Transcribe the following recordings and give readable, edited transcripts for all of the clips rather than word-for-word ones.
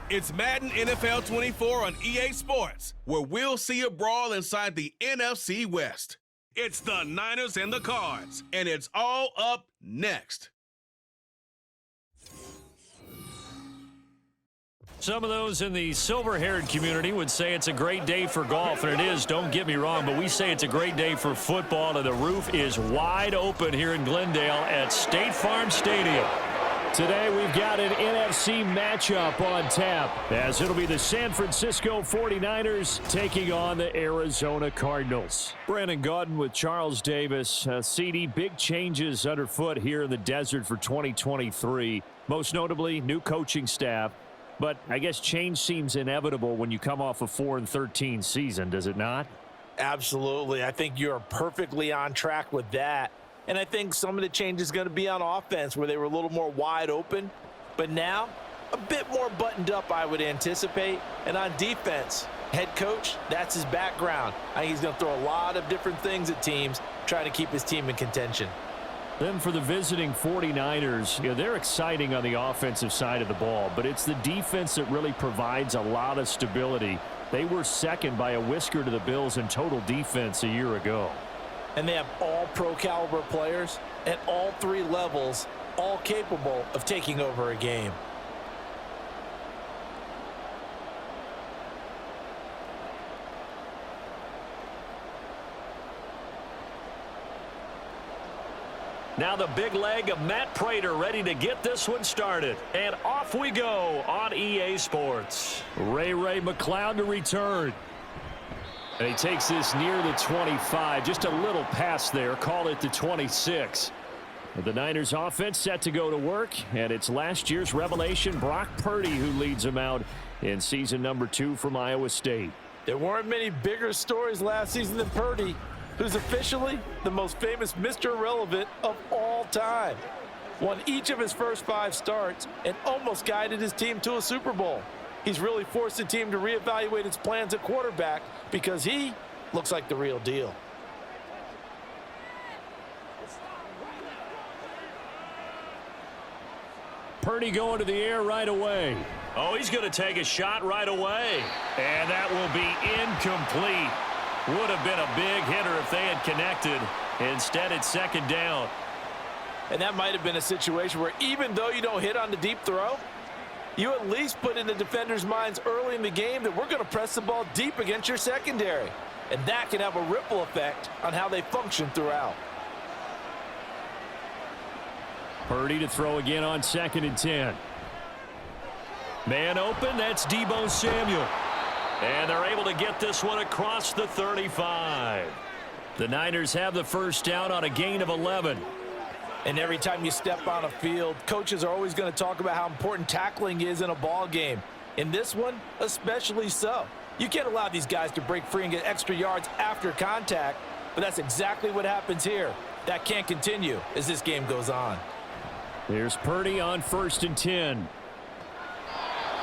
It's Madden NFL 24 on EA Sports, where we'll see a brawl inside the NFC West. It's the Niners and the Cards, and it's all up next. Some of those in the silver-haired community would say it's a great day for golf, and it is, don't get me wrong, but we say it's a great day for football, and the roof is wide open here in Glendale at State Farm Stadium. Today we've got an NFC matchup on tap, as it'll be the San Francisco 49ers taking on the Arizona Cardinals. Brandon Gaudin with Charles Davis. CD, big changes underfoot here in the desert for 2023. Most notably, new coaching staff. But I guess change seems inevitable when you come off a 4-13 season, does it not? Absolutely. I think you're perfectly on track with that. And I think some of the change is going to be on offense where they were a little more wide open. But now, a bit more buttoned up, I would anticipate. And on defense, head coach, that's his background. I think he's going to throw a lot of different things at teams, trying to keep his team in contention. Then for the visiting 49ers, they're exciting on the offensive side of the ball, but it's the defense that really provides a lot of stability. They were second by a whisker to the Bills in total defense a year ago. And they have all pro caliber players at all three levels, all capable of taking over a game. Now the big leg of Matt Prater ready to get this one started. And off we go on EA Sports. Ray McCloud to return. And he takes this near the 25. Just a little pass there. Call it the 26. The Niners offense set to go to work. And it's last year's revelation, Brock Purdy, who leads them out in season number 2 from Iowa State. There weren't many bigger stories last season than Purdy, who's officially the most famous Mr. Irrelevant of all time. Won each of his first 5 starts and almost guided his team to a Super Bowl. He's really forced the team to reevaluate its plans at quarterback because he looks like the real deal. Purdy going to the air right away. Oh, he's going to take a shot right away. And that will be incomplete. Would have been a big hitter if they had connected. Instead, it's second down. And that might have been a situation where even though you don't hit on the deep throw, you at least put in the defenders' minds early in the game that we're going to press the ball deep against your secondary. And that can have a ripple effect on how they function throughout. Purdy to throw again on 2nd and 10. Man open, that's Deebo Samuel. And they're able to get this one across the 35. The Niners have the first down on a gain of 11. And every time you step on a field, coaches are always going to talk about how important tackling is in a ball game. In this one, especially so. You can't allow these guys to break free and get extra yards after contact, but that's exactly what happens here. That can't continue as this game goes on. Here's Purdy on 1st and 10.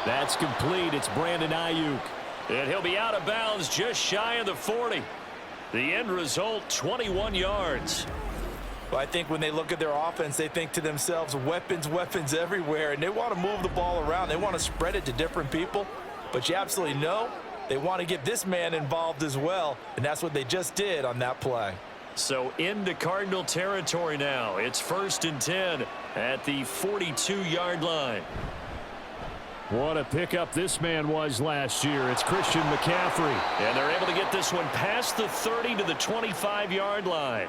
That's complete. It's Brandon Ayuk. And he'll be out of bounds just shy of the 40. The end result, 21 yards. Well, I think when they look at their offense, they think to themselves, weapons, weapons everywhere, and they want to move the ball around. They want to spread it to different people, but you absolutely know they want to get this man involved as well, and that's what they just did on that play. So into Cardinal territory now. It's 1st and 10 at the 42-yard line. What a pickup this man was last year. It's Christian McCaffrey. And they're able to get this one past the 30 to the 25-yard line.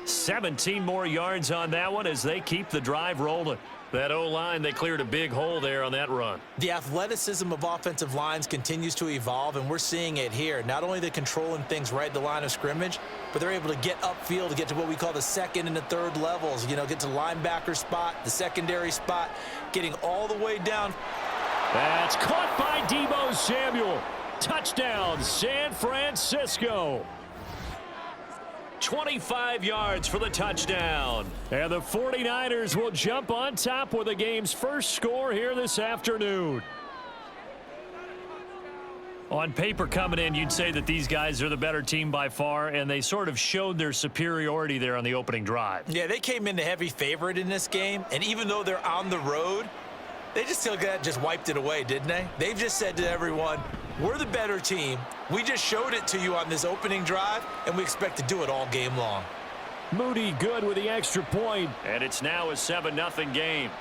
17 more yards on that one as they keep the drive rolling. That O-line, they cleared a big hole there on that run. The athleticism of offensive lines continues to evolve, and we're seeing it here. Not only they're controlling things right at the line of scrimmage, but they're able to get upfield to get to what we call the 2nd and the 3rd levels. You know, get to the linebacker spot, the secondary spot, getting all the way down. That's caught by Deebo Samuel. Touchdown, San Francisco. 25 yards for the touchdown. And the 49ers will jump on top with the game's first score here this afternoon. On paper coming in, you'd say that these guys are the better team by far, and they sort of showed their superiority there on the opening drive. Yeah, they came in the heavy favorite in this game, and even though they're on the road, They just wiped it away, didn't they? They've just said to everyone, we're the better team. We just showed it to you on this opening drive, and we expect to do it all game long. Moody good with the extra point, and it's now a 7-0 game.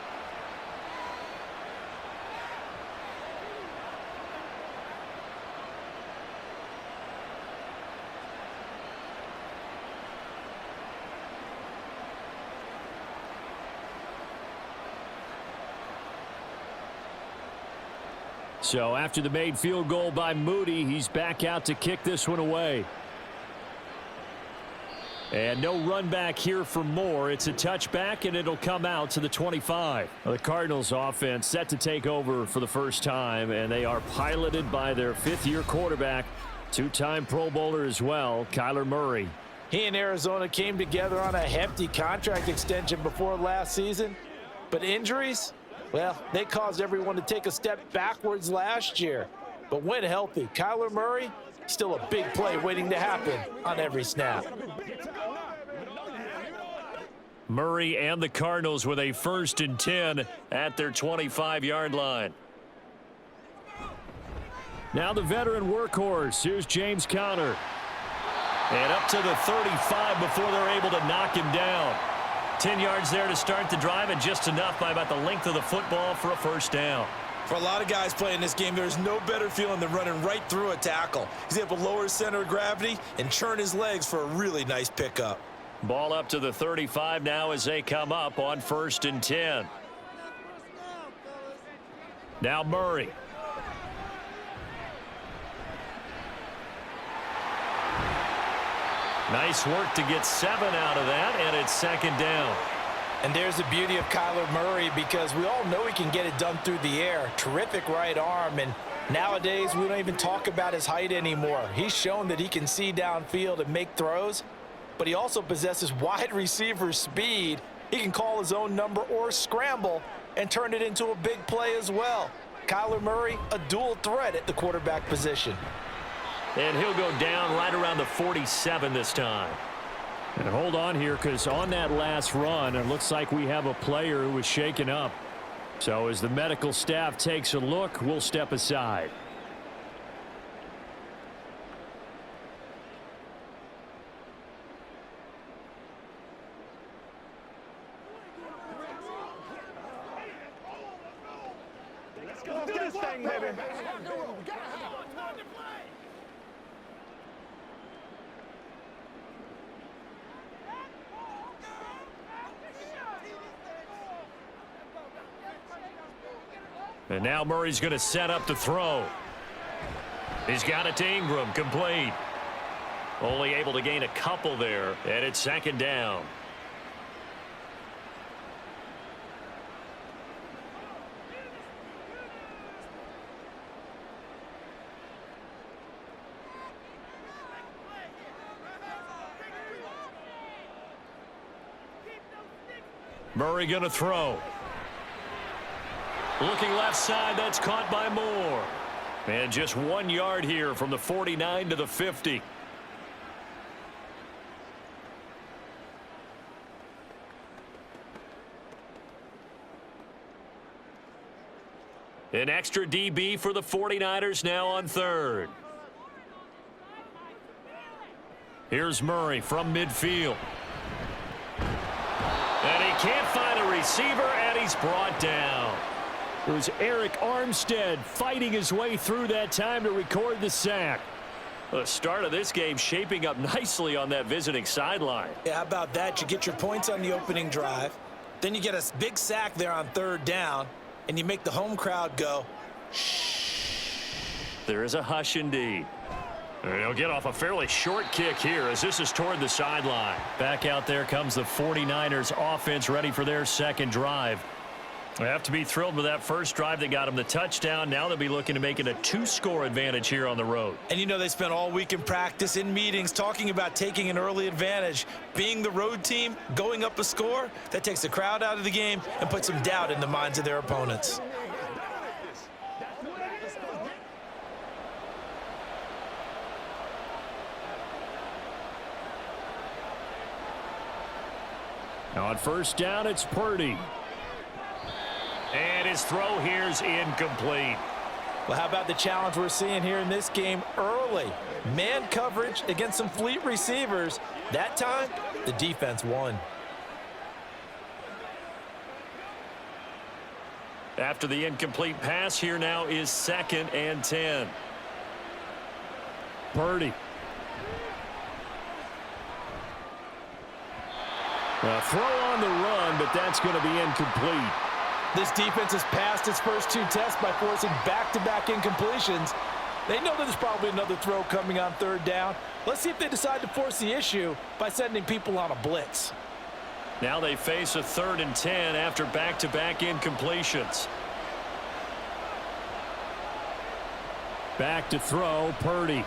So after the made field goal by Moody, he's back out to kick this one away. And no run back here for Moore. It's a touchback, and it'll come out to the 25. The Cardinals offense set to take over for the first time, and they are piloted by their fifth-year quarterback, two-time Pro Bowler as well, Kyler Murray. He and Arizona came together on a hefty contract extension before last season, but injuries, well, they caused everyone to take a step backwards last year. But when healthy, Kyler Murray, still a big play waiting to happen on every snap. Murray and the Cardinals with a 1st and 10 at their 25-yard line. Now the veteran workhorse. Here's James Conner. And up to the 35 before they're able to knock him down. 10 yards there to start the drive, and just enough by about the length of the football for a first down. For a lot of guys playing this game, there's no better feeling than running right through a tackle. He's able to lower his center of gravity and churn his legs for a really nice pickup. Ball up to the 35 now as they come up on 1st and 10. Now Murray. Nice work to get 7 out of that, and it's 2nd down. And there's the beauty of Kyler Murray, because we all know he can get it done through the air. Terrific right arm, and nowadays we don't even talk about his height anymore. He's shown that he can see downfield and make throws, but he also possesses wide receiver speed. He can call his own number or scramble and turn it into a big play as well. Kyler Murray, a dual threat at the quarterback position. And he'll go down right around the 47 this time. And hold on here, because on that last run, it looks like we have a player who was shaken up. So as the medical staff takes a look, we'll step aside. Let's do this thing, baby. And now Murray's going to set up the throw. He's got it to Ingram, complete. Only able to gain a couple there, and it's 2nd down. Murray going to throw. Looking left side, that's caught by Moore. And just 1 yard here from the 49 to the 50. An extra DB for the 49ers now on 3rd. Here's Murray from midfield. And he can't find a receiver, and he's brought down. It was Eric Armstead fighting his way through that time to record the sack. The start of this game shaping up nicely on that visiting sideline. Yeah, how about that? You get your points on the opening drive. Then you get a big sack there on 3rd down, and you make the home crowd go, shh. There is a hush indeed. And he'll get off a fairly short kick here as this is toward the sideline. Back out there comes the 49ers offense ready for their 2nd drive. They have to be thrilled with that first drive that got them the touchdown. Now they'll be looking to make it a 2-score advantage here on the road. And you know, they spent all week in practice, in meetings, talking about taking an early advantage. Being the road team, going up a score, that takes the crowd out of the game and puts some doubt in the minds of their opponents. Now on 1st down, it's Purdy. And his throw here's incomplete. Well, how about the challenge we're seeing here in this game early? Man coverage against some fleet receivers. That time, the defense won. After the incomplete pass, here now is 2nd and 10. Purdy. A throw on the run, but that's going to be incomplete. This defense has passed its first 2 tests by forcing back-to-back incompletions. They know that there's probably another throw coming on 3rd down. Let's see if they decide to force the issue by sending people on a blitz. Now they face a 3rd and 10 after back-to-back incompletions. Back to throw, Purdy.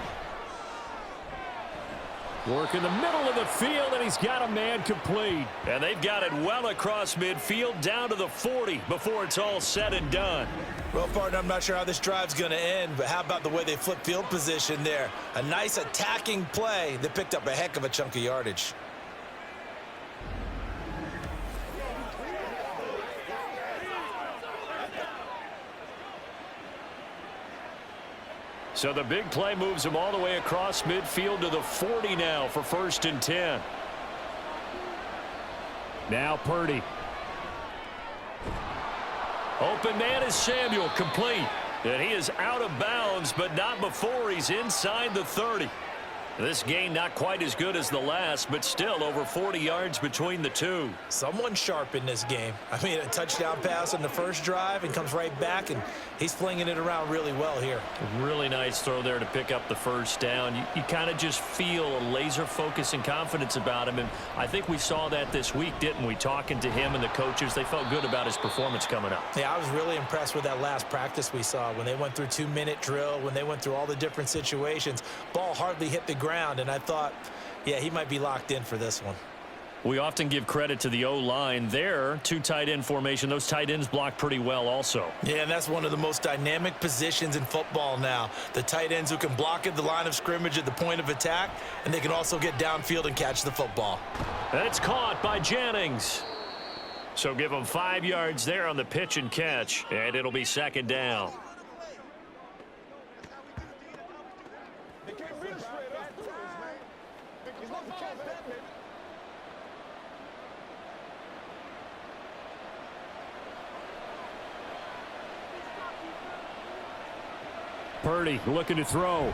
Work in the middle of the field, and he's got a man complete. And they've got it well across midfield, down to the 40 before it's all said and done. Well, partner, I'm not sure how this drive's going to end, but how about the way they flip field position there? A nice attacking play that picked up a heck of a chunk of yardage. So the big play moves him all the way across midfield to the 40 now for 1st and 10. Now Purdy. Open man is Samuel, complete. And he is out of bounds, but not before he's inside the 30. This gain not quite as good as the last, but still over 40 yards between the two. Someone sharp in this game. I mean, a touchdown pass on the first drive and comes right back, and he's flinging it around really well here. Really nice throw there to pick up the 1st down. You kind of just feel a laser focus and confidence about him, and I think we saw that this week, didn't we? Talking to him and the coaches, they felt good about his performance coming up. Yeah, I was really impressed with that last practice we saw when they went through 2-minute drill, when they went through all the different situations. Ball hardly hit the ground, and I thought, yeah, he might be locked in for this one. We often give credit to the O-line there. 2 tight end formation. Those tight ends block pretty well also. Yeah, and that's one of the most dynamic positions in football now. The tight ends who can block at the line of scrimmage at the point of attack, and they can also get downfield and catch the football. That's caught by Jennings. So give him 5 yards there on the pitch and catch, and it'll be 2nd down. Purdy looking to throw.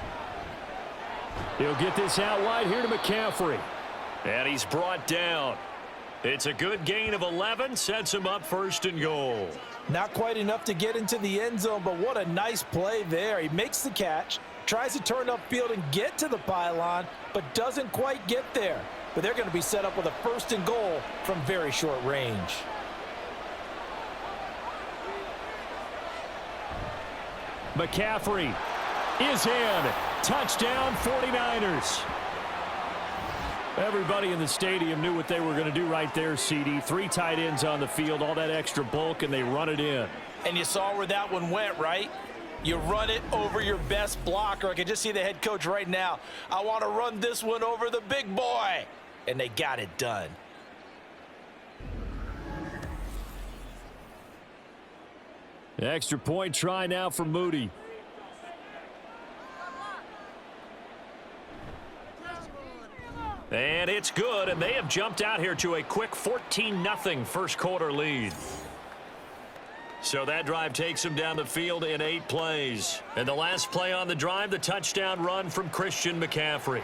He'll get this out wide here to McCaffrey. And he's brought down. It's a good gain of 11, sets him up 1st and goal. Not quite enough to get into the end zone, but what a nice play there. He makes the catch, tries to turn upfield and get to the pylon, but doesn't quite get there. But they're going to be set up with a 1st and goal from very short range. McCaffrey is in. Touchdown 49ers. Everybody in the stadium knew what they were going to do right there, CD. 3 tight ends on the field, all that extra bulk, and they run it in. And you saw where that one went, right? You run it over your best blocker. I can just see the head coach right now. I want to run this one over the big boy. And they got it done. Extra point try now for Moody. And it's good, and they have jumped out here to a quick 14-0 first quarter lead. So that drive takes them down the field in 8 plays. And the last play on the drive, the touchdown run from Christian McCaffrey.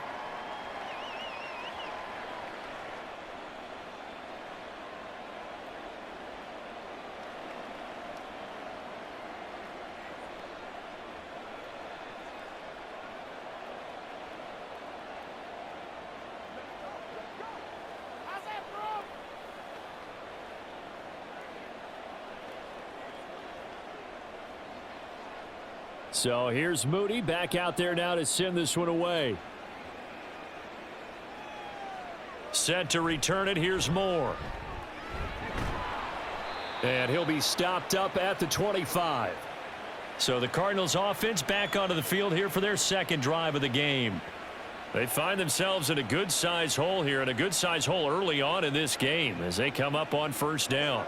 So here's Moody back out there now to send this one away. Set to return it. Here's Moore. And he'll be stopped up at the 25. So the Cardinals offense back onto the field here for their 2nd drive of the game. They find themselves in a good-sized hole here, and a good-sized hole early on in this game as they come up on 1st down.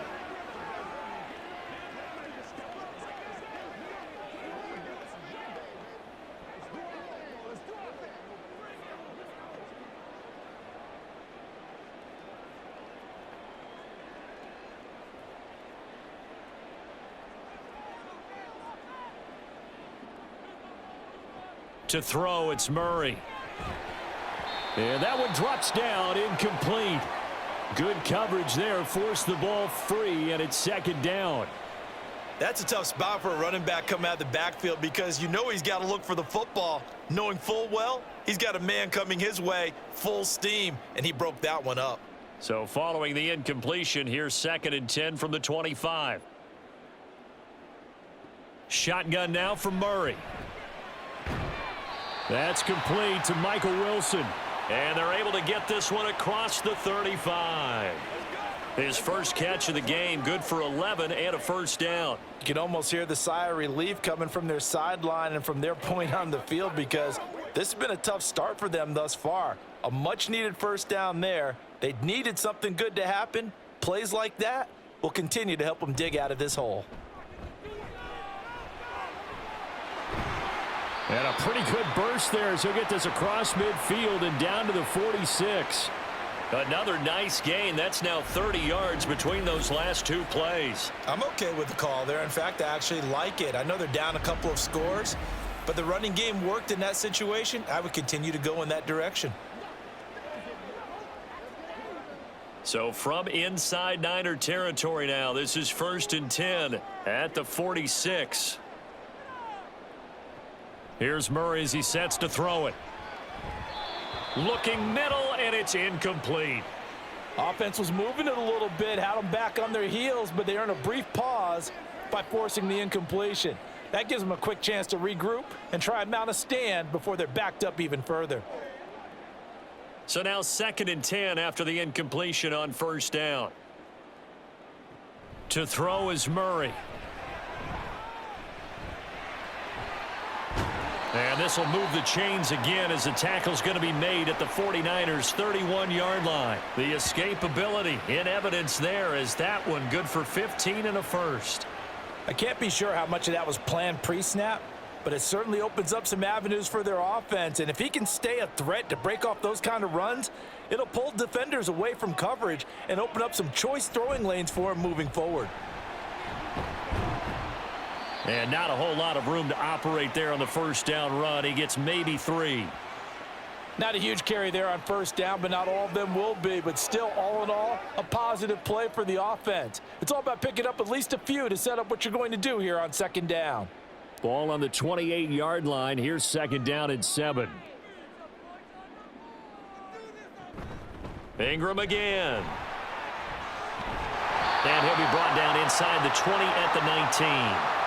To throw, it's Murray. And that one drops down, incomplete. Good coverage there, forced the ball free, and it's second down. That's a tough spot for a running back coming out of the backfield because you know he's got to look for the football, knowing full well he's got a man coming his way, full steam, and he broke that one up. So following the incompletion, here's 2nd and 10 from the 25. Shotgun now for Murray. That's complete to Michael Wilson. And they're able to get this one across the 35. His first catch of the game, good for 11 and a first down. You can almost hear the sigh of relief coming from their sideline and from their point on the field because this has been a tough start for them thus far. A much-needed first down there. They needed something good to happen. Plays like that will continue to help them dig out of this hole. And a pretty good burst there as he'll get this across midfield and down to the 46. Another nice gain. That's now 30 yards between those last two plays. I'm okay with the call there. In fact, I actually like it. I know they're down a couple of scores, but the running game worked in that situation. I would continue to go in that direction. So from inside Niner territory now, this is 1st and 10 at the 46. Here's Murray as he sets to throw it. Looking middle, and it's incomplete. Offense was moving it a little bit, had them back on their heels, but they earned a brief pause by forcing the incompletion. That gives them a quick chance to regroup and try and mount a stand before they're backed up even further. So now 2nd and 10 after the incompletion on first down. To throw is Murray. And this will move the chains again as the tackle's going to be made at the 49ers' 31-yard line. The escapability in evidence there as that one good for 15 and a first. I can't be sure how much of that was planned pre-snap, but it certainly opens up some avenues for their offense. And if he can stay a threat to break off those kind of runs, it'll pull defenders away from coverage and open up some choice throwing lanes for him moving forward. And not a whole lot of room to operate there on the first down run. He gets maybe 3. Not a huge carry there on first down, but not all of them will be. But still, all in all, a positive play for the offense. It's all about picking up at least a few to set up what you're going to do here on 2nd down. Ball on the 28-yard line. Here's 2nd down and 7. Ingram again. And he'll be brought down inside the 20 at the 19.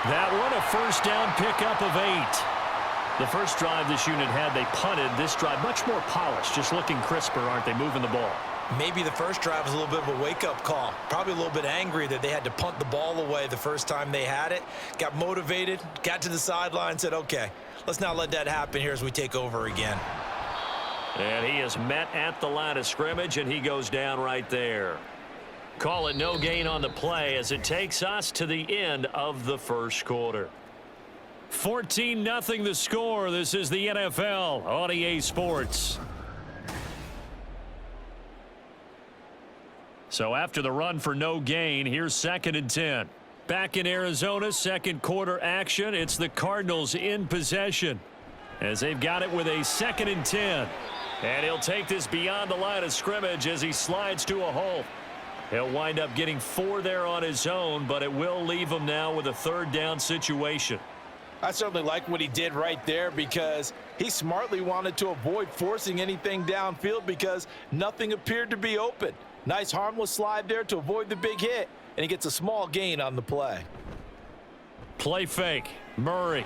That one a first down pickup of 8. The first drive this unit had, they punted. This drive much more polished, just looking crisper, aren't they, moving the ball? Maybe the first drive was a little bit of a wake-up call. Probably a little bit angry that they had to punt the ball away the first time they had it. Got motivated, got to the sideline, said, okay, let's not let that happen here as we take over again. And he is met at the line of scrimmage, and he goes down right there. Call it no gain on the play as it takes us to the end of the first quarter. 14-0 the score. This is the NFL on EA Sports. So after the run for no gain, here's 2nd and 10. Back in Arizona, second quarter action. It's the Cardinals in possession as they've got it with a 2nd and 10. And he'll take this beyond the line of scrimmage as he slides to a halt. He'll wind up getting 4 there on his own, but it will leave him now with a 3rd down situation. I certainly like what he did right there because he smartly wanted to avoid forcing anything downfield because nothing appeared to be open. Nice harmless slide there to avoid the big hit, and he gets a small gain on the play. Play fake. Murray.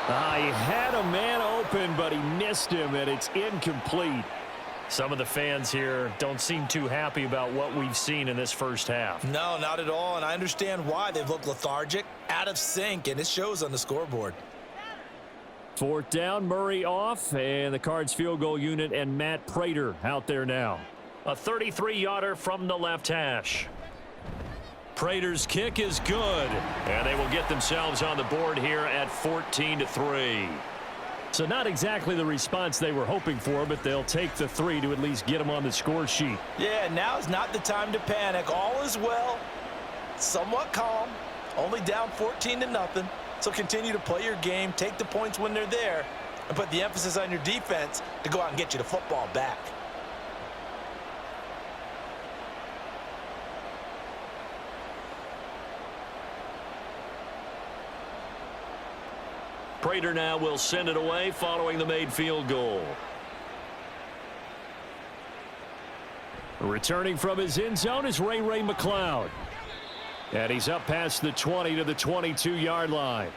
He had a man open, but he missed him, and it's incomplete. Some of the fans here don't seem too happy about what we've seen in this first half. No, not at all, and I understand why. They've looked lethargic, out of sync, and it shows on the scoreboard. 4th down, Murray off, and the Cards field goal unit and Matt Prater out there now. A 33-yarder from the left hash. Prater's kick is good, and they will get themselves on the board here at 14-3. So not exactly the response they were hoping for, but they'll take the 3 to at least get them on the score sheet. Yeah, now's not the time to panic. All is well. Somewhat calm. Only down 14-0. So continue to play your game, take the points when they're there, and put the emphasis on your defense to go out and get you the football back. Prater now will send it away following the made field goal. Returning from his end zone is Ray McCloud. And he's up past the 20 to the 22-yard line.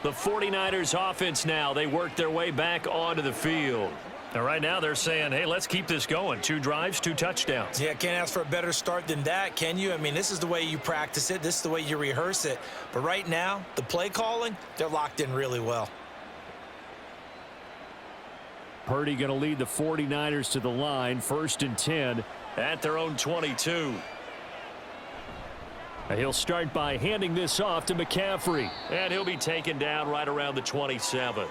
The 49ers offense now, they work their way back onto the field. And right now they're saying, hey, let's keep this going. 2 drives, 2 touchdowns. Yeah, can't ask for a better start than that, can you? I mean, this is the way you practice it. This is the way you rehearse it. But right now, the play calling, they're locked in really well. Purdy going to lead the 49ers to the line, 1st and 10 at their own 22. He'll start by handing this off to McCaffrey. And he'll be taken down right around the 27.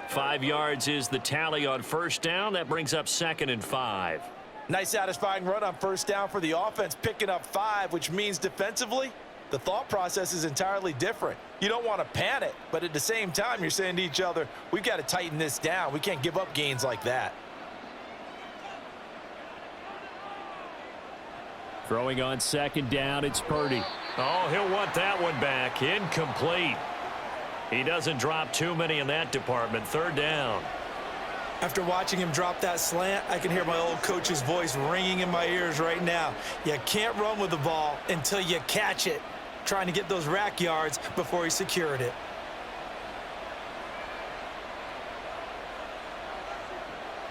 5 yards is the tally on first down. That brings up 2nd and 5. Nice satisfying run on first down for the offense, picking up 5, which means defensively, the thought process is entirely different. You don't want to panic, but at the same time, you're saying to each other, we've got to tighten this down. We can't give up gains like that. Throwing on 2nd down, it's Purdy. Oh, he'll want that one back. Incomplete. He doesn't drop too many in that department. 3rd down. After watching him drop that slant, I can hear my old coach's voice ringing in my ears right now. You can't run with the ball until you catch it. Trying to get those rack yards before he secured it.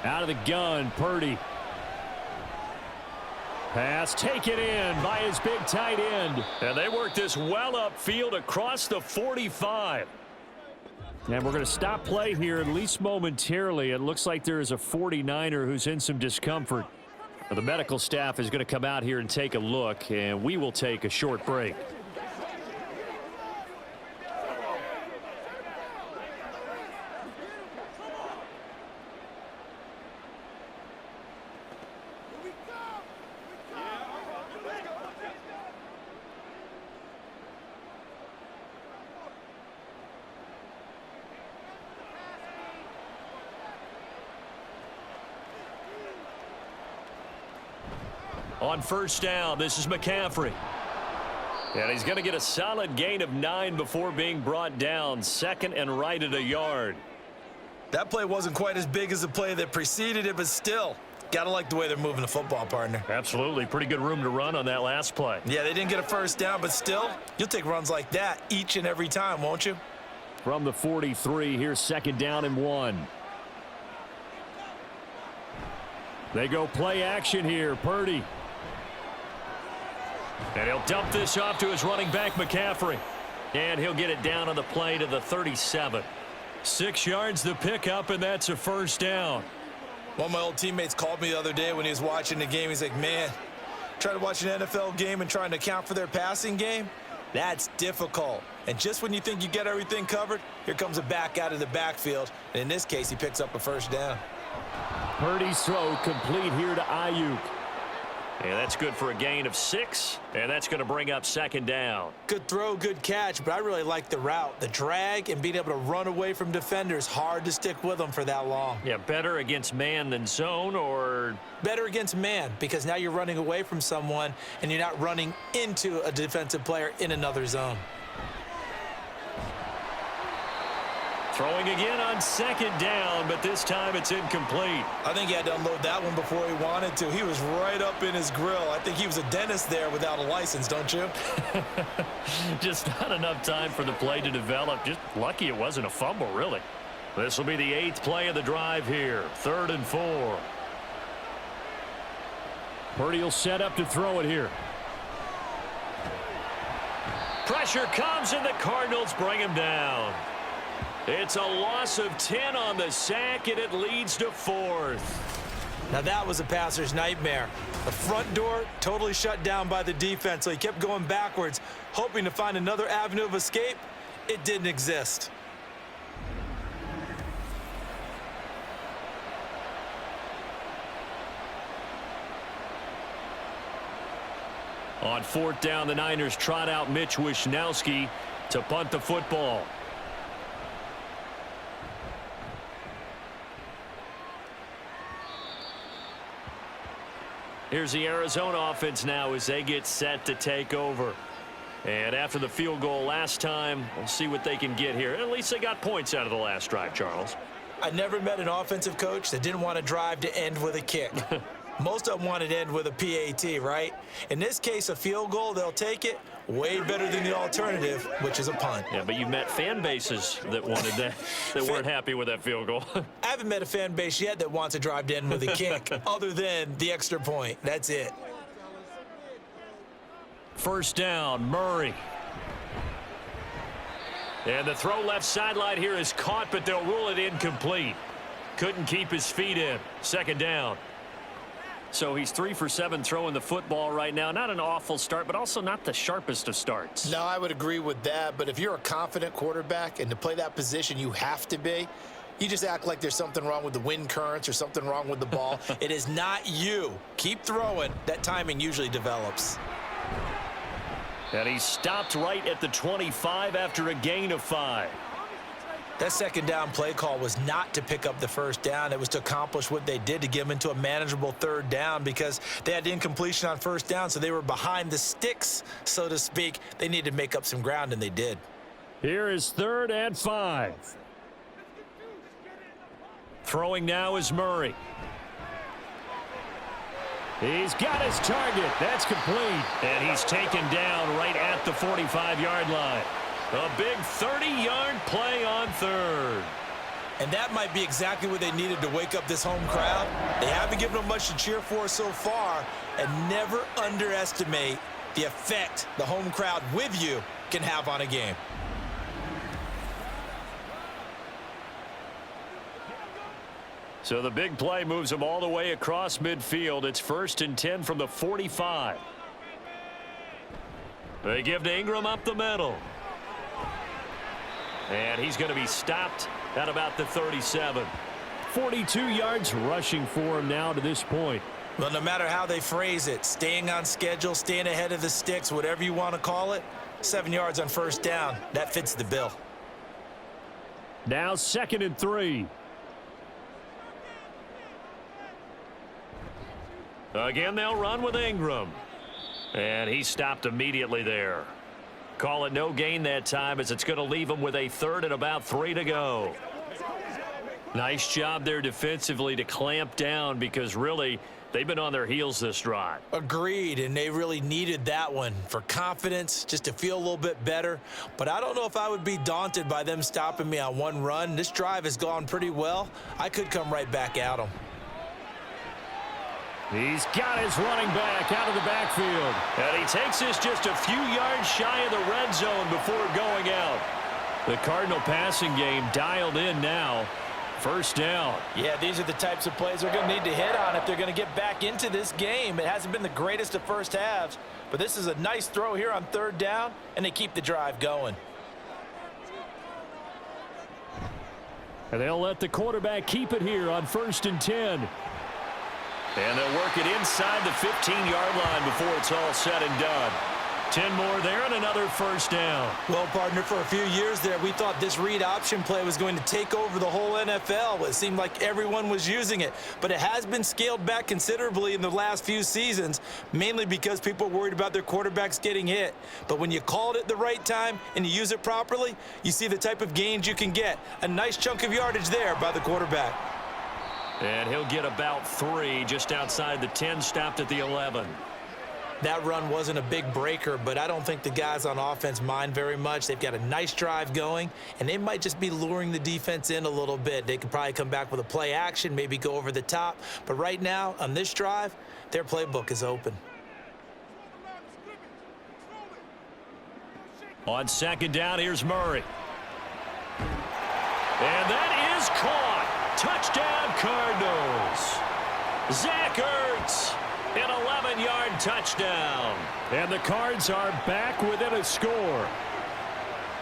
Out of the gun, Purdy. Pass taken in by his big tight end. And they work this well upfield across the 45. And we're going to stop play here, at least momentarily. It looks like there is a 49er who's in some discomfort. The medical staff is going to come out here and take a look, and we will take a short break. On first down, this is McCaffrey. And he's going to get a solid gain of 9 before being brought down. 2nd and right at a yard. That play wasn't quite as big as the play that preceded it, but still, gotta like the way they're moving the football, partner. Absolutely. Pretty good room to run on that last play. Yeah, they didn't get a first down, but still, you'll take runs like that each and every time, won't you? From the 43, here's 2nd down and 1. They go play action here. Purdy. And he'll dump this off to his running back, McCaffrey. And he'll get it down on the play to the 37. 6 yards the pickup, and that's a first down. One of my old teammates called me the other day when he was watching the game. He's like, man, trying to watch an NFL game and trying to account for their passing game? That's difficult. And just when you think you get everything covered, here comes a back out of the backfield. And in this case, he picks up a first down. Purdy's throw complete here to Ayuk. And that's good for a gain of 6, and that's going to bring up 2nd down. Good throw, good catch, but I really like the route. The drag and being able to run away from defenders, hard to stick with them for that long. Yeah, better against man than zone, or? Better against man, because now you're running away from someone and you're not running into a defensive player in another zone. Throwing again on 2nd down, but this time it's incomplete. I think he had to unload that one before he wanted to. He was right up in his grill. I think he was a dentist there without a license, don't you? Just not enough time for the play to develop. Just lucky it wasn't a fumble, really. This will be the 8th play of the drive here. 3rd and 4. Purdy will set up to throw it here. Pressure comes, and the Cardinals bring him down. It's a loss of 10 on the sack, and it leads to 4th. Now that was a passer's nightmare. The front door totally shut down by the defense, so he kept going backwards, hoping to find another avenue of escape. It didn't exist. On 4th down, the Niners trot out Mitch Wishnowsky. to punt the football. Here's the Arizona offense now as they get set to take over. And after the field goal last time, we'll see what they can get here. At least they got points out of the last drive, Charles. I never met an offensive coach that didn't want to drive to end with a kick. Most of them wanted to end with a PAT, right? In this case, a field goal, they'll take it. Way better than the alternative, which is a punt. Yeah, but you've met fan bases that wanted that, that weren't happy with that field goal. I haven't met a fan base yet that wants to drive to end with a kick, other than the extra point. That's it. First down, Murray. And the throw left sideline here is caught, but they'll rule it incomplete. Couldn't keep his feet in. Second down. So he's 3 for 7 throwing the football right now. Not an awful start, but also not the sharpest of starts. No, I would agree with that. But if you're a confident quarterback and to play that position, you have to be. You just act like there's something wrong with the wind currents or something wrong with the ball. It is not you. Keep throwing. That timing usually develops. And he stopped right at the 25 after a gain of 5. That second down play call was not to pick up the first down. It was to accomplish what they did, to get them into a manageable third down, because they had incompletion on first down, so they were behind the sticks, so to speak. They needed to make up some ground, and they did. Here is 3rd and 5. Throwing now is Murray. He's got his target. That's complete. And he's taken down right at the 45-yard line. A big 30-yard play on 3rd. And that might be exactly what they needed to wake up this home crowd. They haven't given them much to cheer for so far, and never underestimate the effect the home crowd with you can have on a game. So the big play moves them all the way across midfield. It's 1st and 10 from the 45. They give to Ingram up the middle. And he's going to be stopped at about the 37. 42 yards rushing for him now to this point. Well, no matter how they phrase it, staying on schedule, staying ahead of the sticks, whatever you want to call it, 7 yards on first down, that fits the bill. Now 2nd and 3. Again, they'll run with Ingram. And he stopped immediately there. Call it no gain that time, as it's going to leave him with a 3rd and about 3 to go. Nice job there defensively to clamp down, because really they've been on their heels this drive. Agreed, and they really needed that one for confidence, just to feel a little bit better. But I don't know if I would be daunted by them stopping me on one run. This drive has gone pretty well. I could come right back at them. He's got his running back out of the backfield. And he takes this just a few yards shy of the red zone before going out. The Cardinal passing game dialed in now. First down. Yeah, these are the types of plays they're going to need to hit on if they're going to get back into this game. It hasn't been the greatest of first halves, but this is a nice throw here on 3rd down, and they keep the drive going. And they'll let the quarterback keep it here on 1st and 10. And they'll work it inside the 15-yard line before it's all said and done. 10 more there and another first down. Well, partner, for a few years there, we thought this read option play was going to take over the whole NFL. It seemed like everyone was using it. But it has been scaled back considerably in the last few seasons, mainly because people are worried about their quarterbacks getting hit. But when you call it at the right time and you use it properly, you see the type of gains you can get. A nice chunk of yardage there by the quarterback. And he'll get about 3 just outside the 10, stopped at the 11. That run wasn't a big breaker, but I don't think the guys on offense mind very much. They've got a nice drive going, and they might just be luring the defense in a little bit. They could probably come back with a play action, maybe go over the top. But right now, on this drive, their playbook is open. On 2nd down, here's Murray. And that is caught. Touchdown, Cardinals. Zach Ertz, an 11-yard touchdown. And the Cards are back within a score.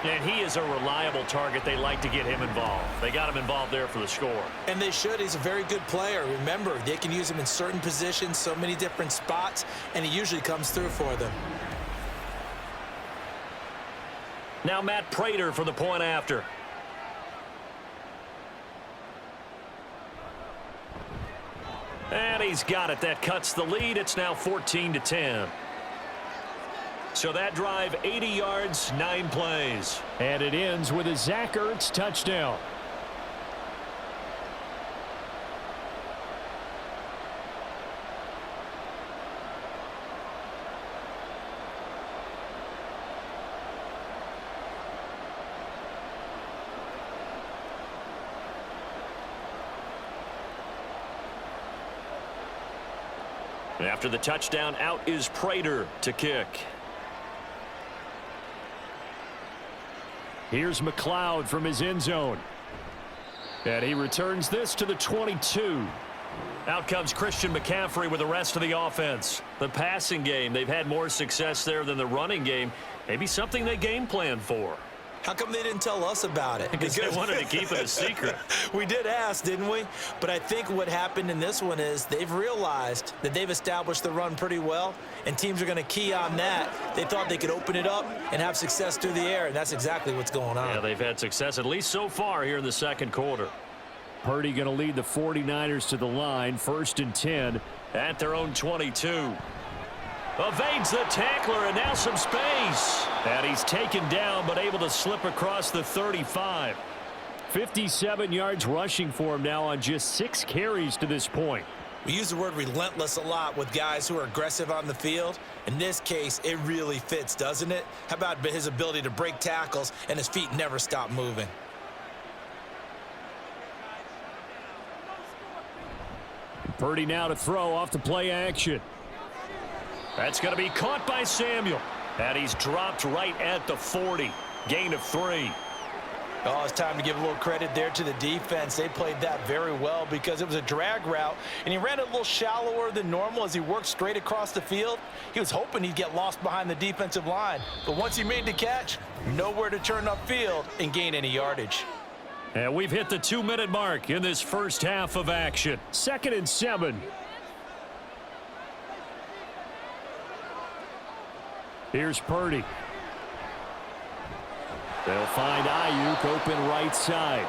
And he is a reliable target. They like to get him involved. They got him involved there for the score. And they should. He's a very good player. Remember, they can use him in certain positions, so many different spots, and he usually comes through for them. Now Matt Prater for the point after. And he's got it. That cuts the lead. It's now 14-10. So that drive, 80 yards, 9 plays. And it ends with a Zach Ertz touchdown. After the touchdown, out is Prater to kick. Here's McLeod from his end zone. And he returns this to the 22. Out comes Christian McCaffrey with the rest of the offense. The passing game, they've had more success there than the running game. Maybe something they game planned for. How come they didn't tell us about it? Because they wanted to keep it a secret. We did ask, didn't we? But I think what happened in this one is they've realized that they've established the run pretty well, and teams are going to key on that. They thought they could open it up and have success through the air, and that's exactly what's going on. Yeah, they've had success, at least so far here in the second quarter. Purdy going to lead the 49ers to the line, 1st and 10. At their own 22. Evades the tackler, and now some space. And he's taken down, but able to slip across the 35. 57 yards rushing for him now on just 6 carries to this point. We use the word relentless a lot with guys who are aggressive on the field. In this case, it really fits, doesn't it? How about his ability to break tackles and his feet never stop moving? Purdy now to throw off the play action. That's going to be caught by Samuel. And he's dropped right at the 40. Gain of 3. Oh, it's time to give a little credit there to the defense. They played that very well because it was a drag route, and he ran it a little shallower than normal as he worked straight across the field. He was hoping he'd get lost behind the defensive line, but once he made the catch, nowhere to turn upfield and gain any yardage. And we've hit the 2-minute mark in this first half of action. 2nd and 7. Here's Purdy. They'll find Ayuk open right side.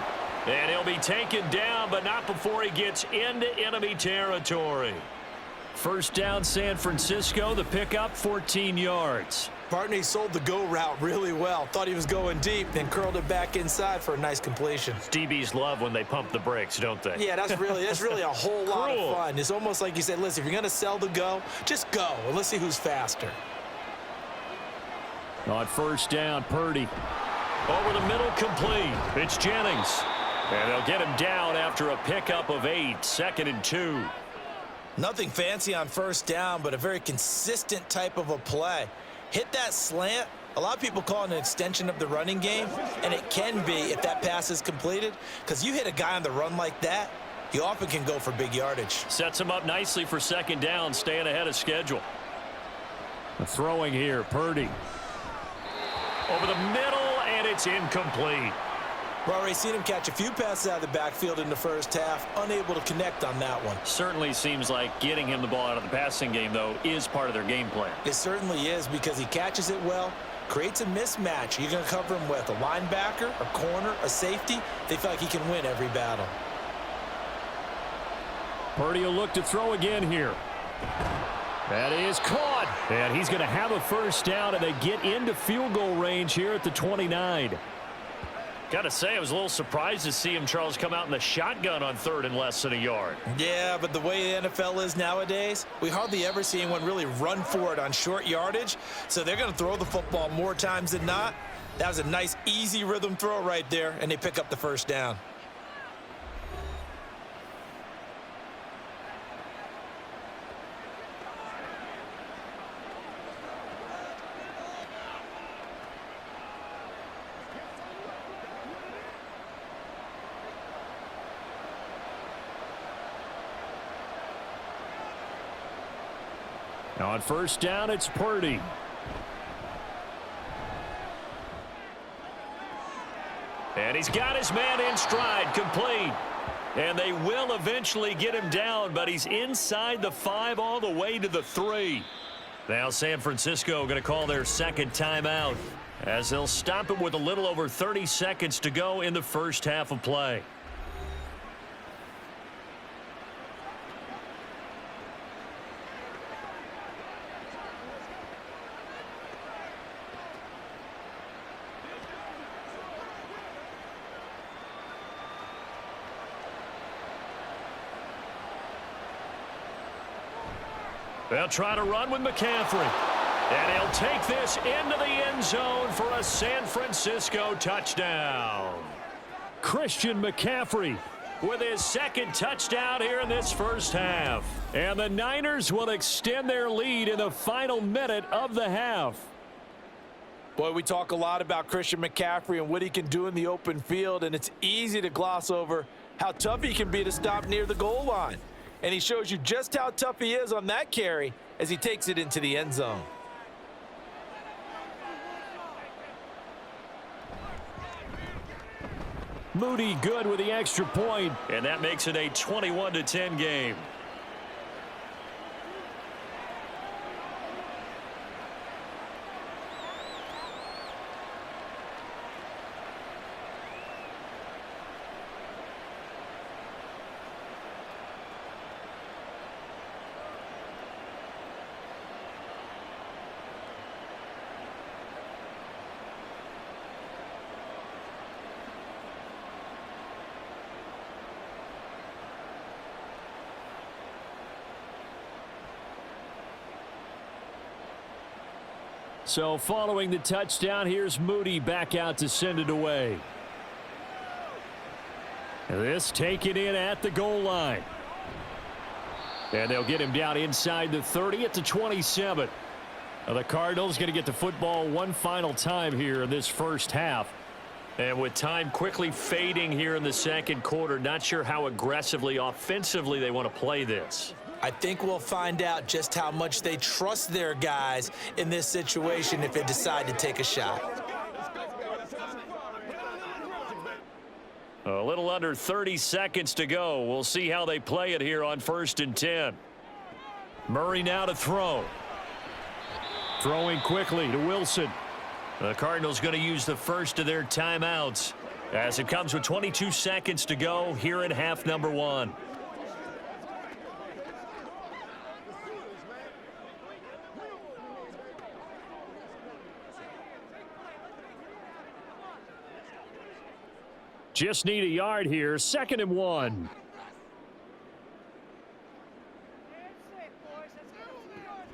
And he'll be taken down, but not before he gets into enemy territory. First down, San Francisco. The pickup, 14 yards. Partner, he sold the go route really well. Thought he was going deep, then curled it back inside for a nice completion. DBs love when they pump the brakes, don't they? Yeah, that's really a whole lot of fun. It's almost like you said, listen, if you're going to sell the go, just go, and let's see who's faster. On first down, Purdy. Over the middle, complete. It's Jennings. And they'll get him down after a pickup of 8. 2nd and 2. Nothing fancy on first down, but a very consistent type of a play. Hit that slant. A lot of people call it an extension of the running game, and it can be if that pass is completed, because you hit a guy on the run like that, he often can go for big yardage. Sets him up nicely for 2nd down, staying ahead of schedule. Throwing here, Purdy. Over the middle, and it's incomplete. We've already seen him catch a few passes out of the backfield in the first half, unable to connect on that one. Certainly seems like getting him the ball out of the passing game, though, is part of their game plan. It certainly is, because he catches it well, creates a mismatch. You're going to cover him with a linebacker, a corner, a safety. They feel like he can win every battle. Purdy will look to throw again here. That is caught. And he's going to have a first down, and they get into field goal range here at the 29. Got to say, I was a little surprised to see him, Charles, come out in the shotgun on 3rd and less than a yard. Yeah, but the way the NFL is nowadays, we hardly ever see anyone really run for it on short yardage. So they're going to throw the football more times than not. That was a nice, easy rhythm throw right there, and they pick up the first down. Now on first down, it's Purdy. And he's got his man in stride, complete. And they will eventually get him down, but he's inside the 5 all the way to the 3. Now San Francisco going to call their 2nd timeout. as they'll stop it with a little over 30 seconds to go in the first half of play. They'll try to run with McCaffrey. And he'll take this into the end zone for a San Francisco touchdown. Christian McCaffrey With his second touchdown here in this first half. And the Niners will extend their lead in the final minute of the half. Boy, we talk a lot about Christian McCaffrey and what he can do in the open field, and it's easy to gloss over how tough he can be to stop near the goal line. And he shows you just how tough he is on that carry as he takes it into the end zone. Moody good with the extra point. And that makes it a 21-10 game. So following the touchdown, here's Moody back out to send it away. This taken in at the goal line. And they'll get him down inside the 30 at the 27. Now the Cardinals going to get the football one final time here in this first half. And with time quickly fading here in the second quarter, not sure how aggressively, offensively they want to play this. I think we'll find out just how much they trust their guys in this situation if they decide to take a shot. A little under 30 seconds to go. We'll see how they play it here on 1st and 10. Murray now to throw. Throwing quickly to Wilson. The Cardinals going to use the first of their timeouts as it comes with 22 seconds to go here in half number 1. Just need a yard here. 2nd and 1.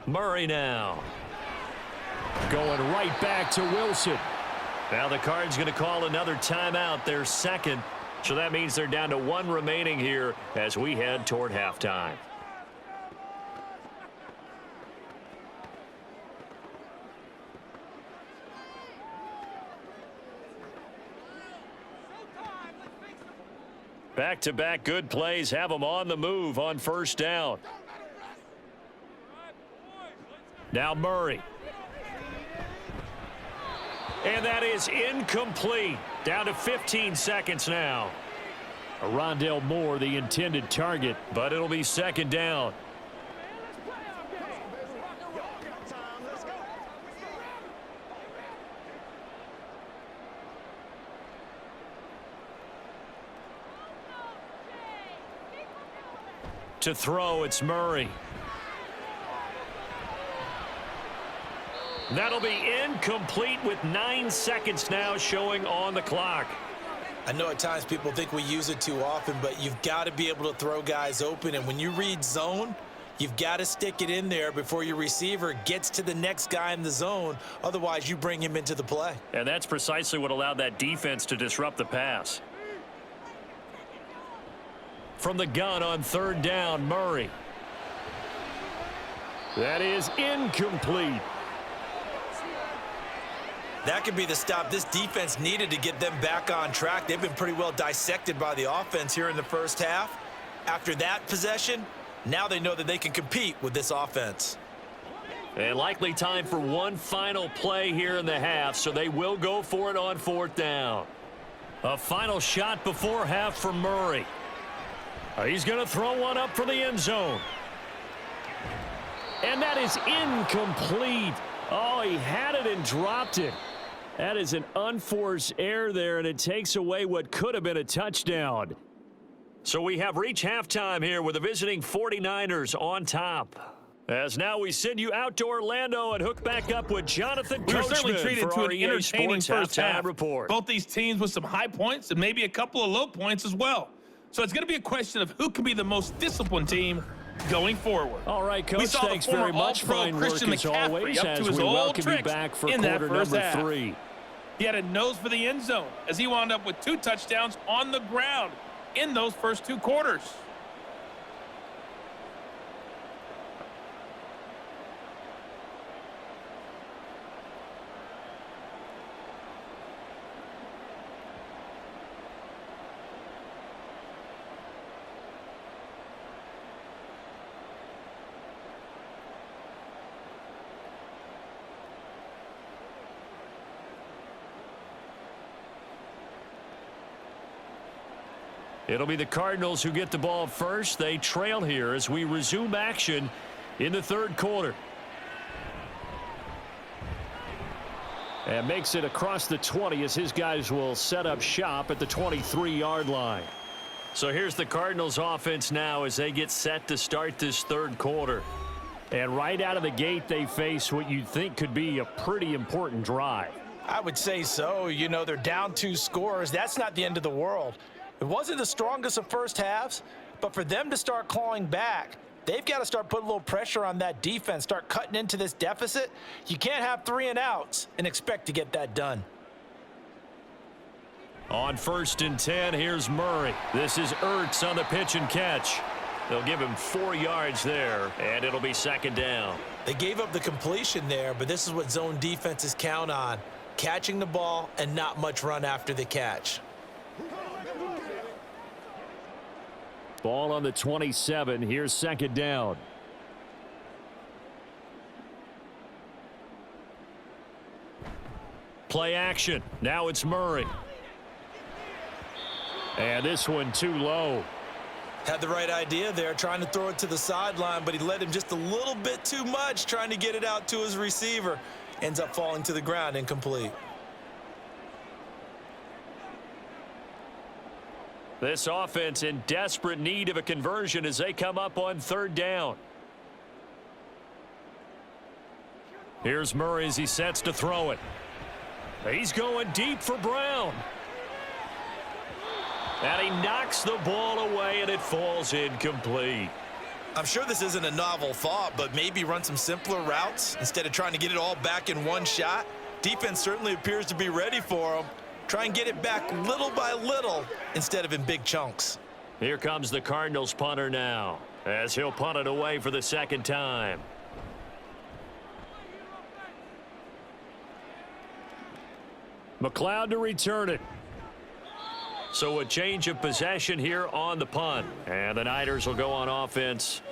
Murray now. Going right back to Wilson. Now the Cards going to call another timeout, their second. So that means they're down to 1 remaining here as we head toward halftime. Back-to-back good plays have them on the move on 1st down. Now Murray. And that is incomplete. Down to 15 seconds now. Rondale Moore, the intended target. But it'll be 2nd down. To throw, it's Murray. That'll be incomplete with 9 seconds now showing on the clock. I know at times people think we use it too often, but you've got to be able to throw guys open. And when you read zone, you've got to stick it in there before your receiver gets to the next guy in the zone. Otherwise, you bring him into the play. And that's precisely what allowed that defense to disrupt the pass. From the gun on 3rd down, Murray. That is incomplete. That could be the stop this defense needed to get them back on track. They've been pretty well dissected by the offense here in the first half. After that possession, now they know that they can compete with this offense. And likely time for one final play here in the half, so they will go for it on 4th down. A final shot before half for Murray. He's going to throw one up for the end zone. And that is incomplete. Oh, he had it and dropped it. That is an unforced error there, and it takes away what could have been a touchdown. So we have reached halftime here with the visiting 49ers on top. As now we send you out to Orlando and hook back up with Jonathan We were certainly Coachman treated for to our an EA entertaining Sports first half. halftime report. Both these teams with some high points and maybe a couple of low points as well. So it's going to be a question of who can be the most disciplined team going forward. All right, Coach, thanks very much. Fine work as always up as to his we old welcome you tricks back for in that quarter first number half. 3. He had a nose for the end zone as he wound up with 2 touchdowns on the ground in those first 2 quarters. It'll be the Cardinals who get the ball first. They trail here as we resume action in the third quarter. And makes it across the 20 as his guys will set up shop at the 23-yard line. So here's the Cardinals offense now as they get set to start this third quarter. And right out of the gate, they face what you'd think could be a pretty important drive. I would say so. You know, they're down 2 scores. That's not the end of the world. It wasn't the strongest of first halves, but for them to start clawing back, they've got to start putting a little pressure on that defense, start cutting into this deficit. You can't have 3 and outs and expect to get that done. On 1st and 10, here's Murray. This is Ertz on the pitch and catch. They'll give him 4 yards there, and it'll be 2nd down. They gave up the completion there, but this is what zone defenses count on, catching the ball and not much run after the catch. Ball on the 27. Here's 2nd down. Play action. Now it's Murray. And this one too low. Had the right idea there, trying to throw it to the sideline, but he led him just a little bit too much, trying to get it out to his receiver. Ends up falling to the ground, incomplete. This offense in desperate need of a conversion as they come up on 3rd down. Here's Murray as he sets to throw it. He's going deep for Brown. And he knocks the ball away, and it falls incomplete. I'm sure this isn't a novel thought, but maybe run some simpler routes instead of trying to get it all back in one shot. Defense certainly appears to be ready for him. Try and get it back little by little instead of in big chunks. Here comes the Cardinals punter now as he'll punt it away for the 2nd time. McLeod to return it. So a change of possession here on the punt. And the Niners will go on offense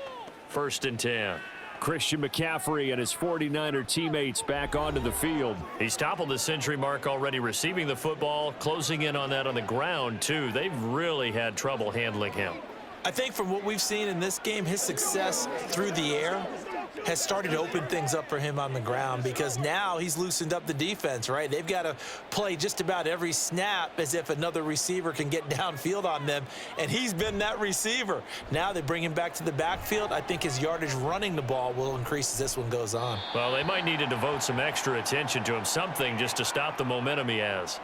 1st and 10. Christian McCaffrey and his 49er teammates back onto the field. He's toppled the century mark already receiving the football, closing in on that on the ground, too. They've really had trouble handling him. I think from what we've seen in this game, his success through the air has started to open things up for him on the ground because now he's loosened up the defense, right? They've got to play just about every snap as if another receiver can get downfield on them, and he's been that receiver. Now they bring him back to the backfield. I think his yardage running the ball will increase as this one goes on. Well, they might need to devote some extra attention to him, something just to stop the momentum he has.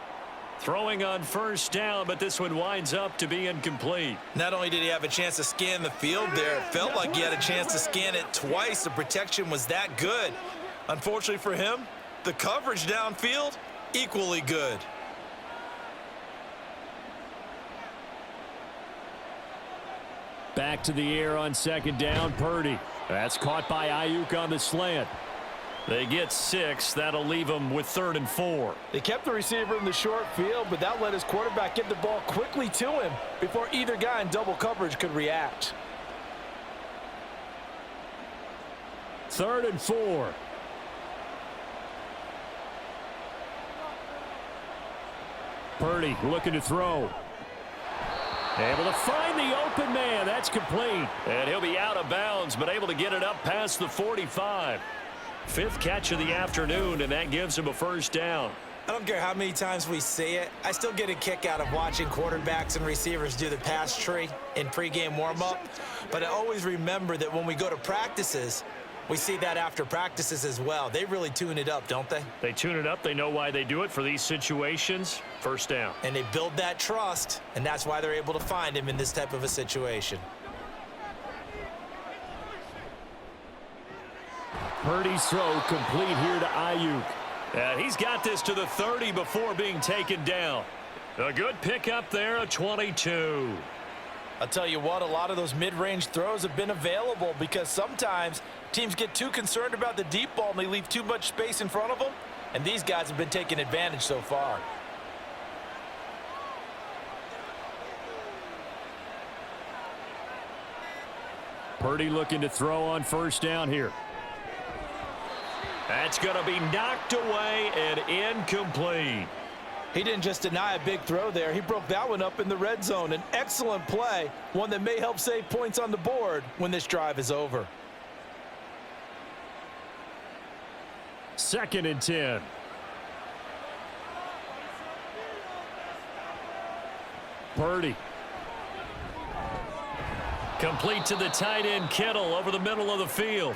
Throwing on 1st down, but this one winds up to be incomplete. Not only did he have a chance to scan the field there, it felt like he had a chance to scan it twice. The protection was that good. Unfortunately for him, the coverage downfield, equally good. Back to the air on 2nd down, Purdy. That's caught by Ayuk on the slant. They get 6. That'll leave them with 3rd and 4. They kept the receiver in the short field, but that let his quarterback get the ball quickly to him before either guy in double coverage could react. 3rd and 4. Purdy looking to throw. Able to find the open man. That's complete. And he'll be out of bounds, but able to get it up past the 45. 5th catch of the afternoon, and that gives him a 1st down. I don't care how many times we see it. I still get a kick out of watching quarterbacks and receivers do the pass tree in pregame warm-up. But I always remember that when we go to practices, we see that after practices as well. They really tune it up, don't they? They tune it up. They know why they do it for these situations. First down. And they build that trust, and that's why they're able to find him in this type of a situation. Purdy's throw complete here to Ayuk. And he's got this to the 30 before being taken down. A good pickup there, a 22. I'll tell you what, a lot of those mid-range throws have been available because sometimes teams get too concerned about the deep ball and they leave too much space in front of them, and these guys have been taking advantage so far. Purdy looking to throw on first down here. That's going to be knocked away and incomplete. He didn't just deny a big throw there. He broke that one up in the red zone. An excellent play, one that may help save points on the board when this drive is over. 2nd and 10. Purdy. Complete to the tight end, Kittle, over the middle of the field.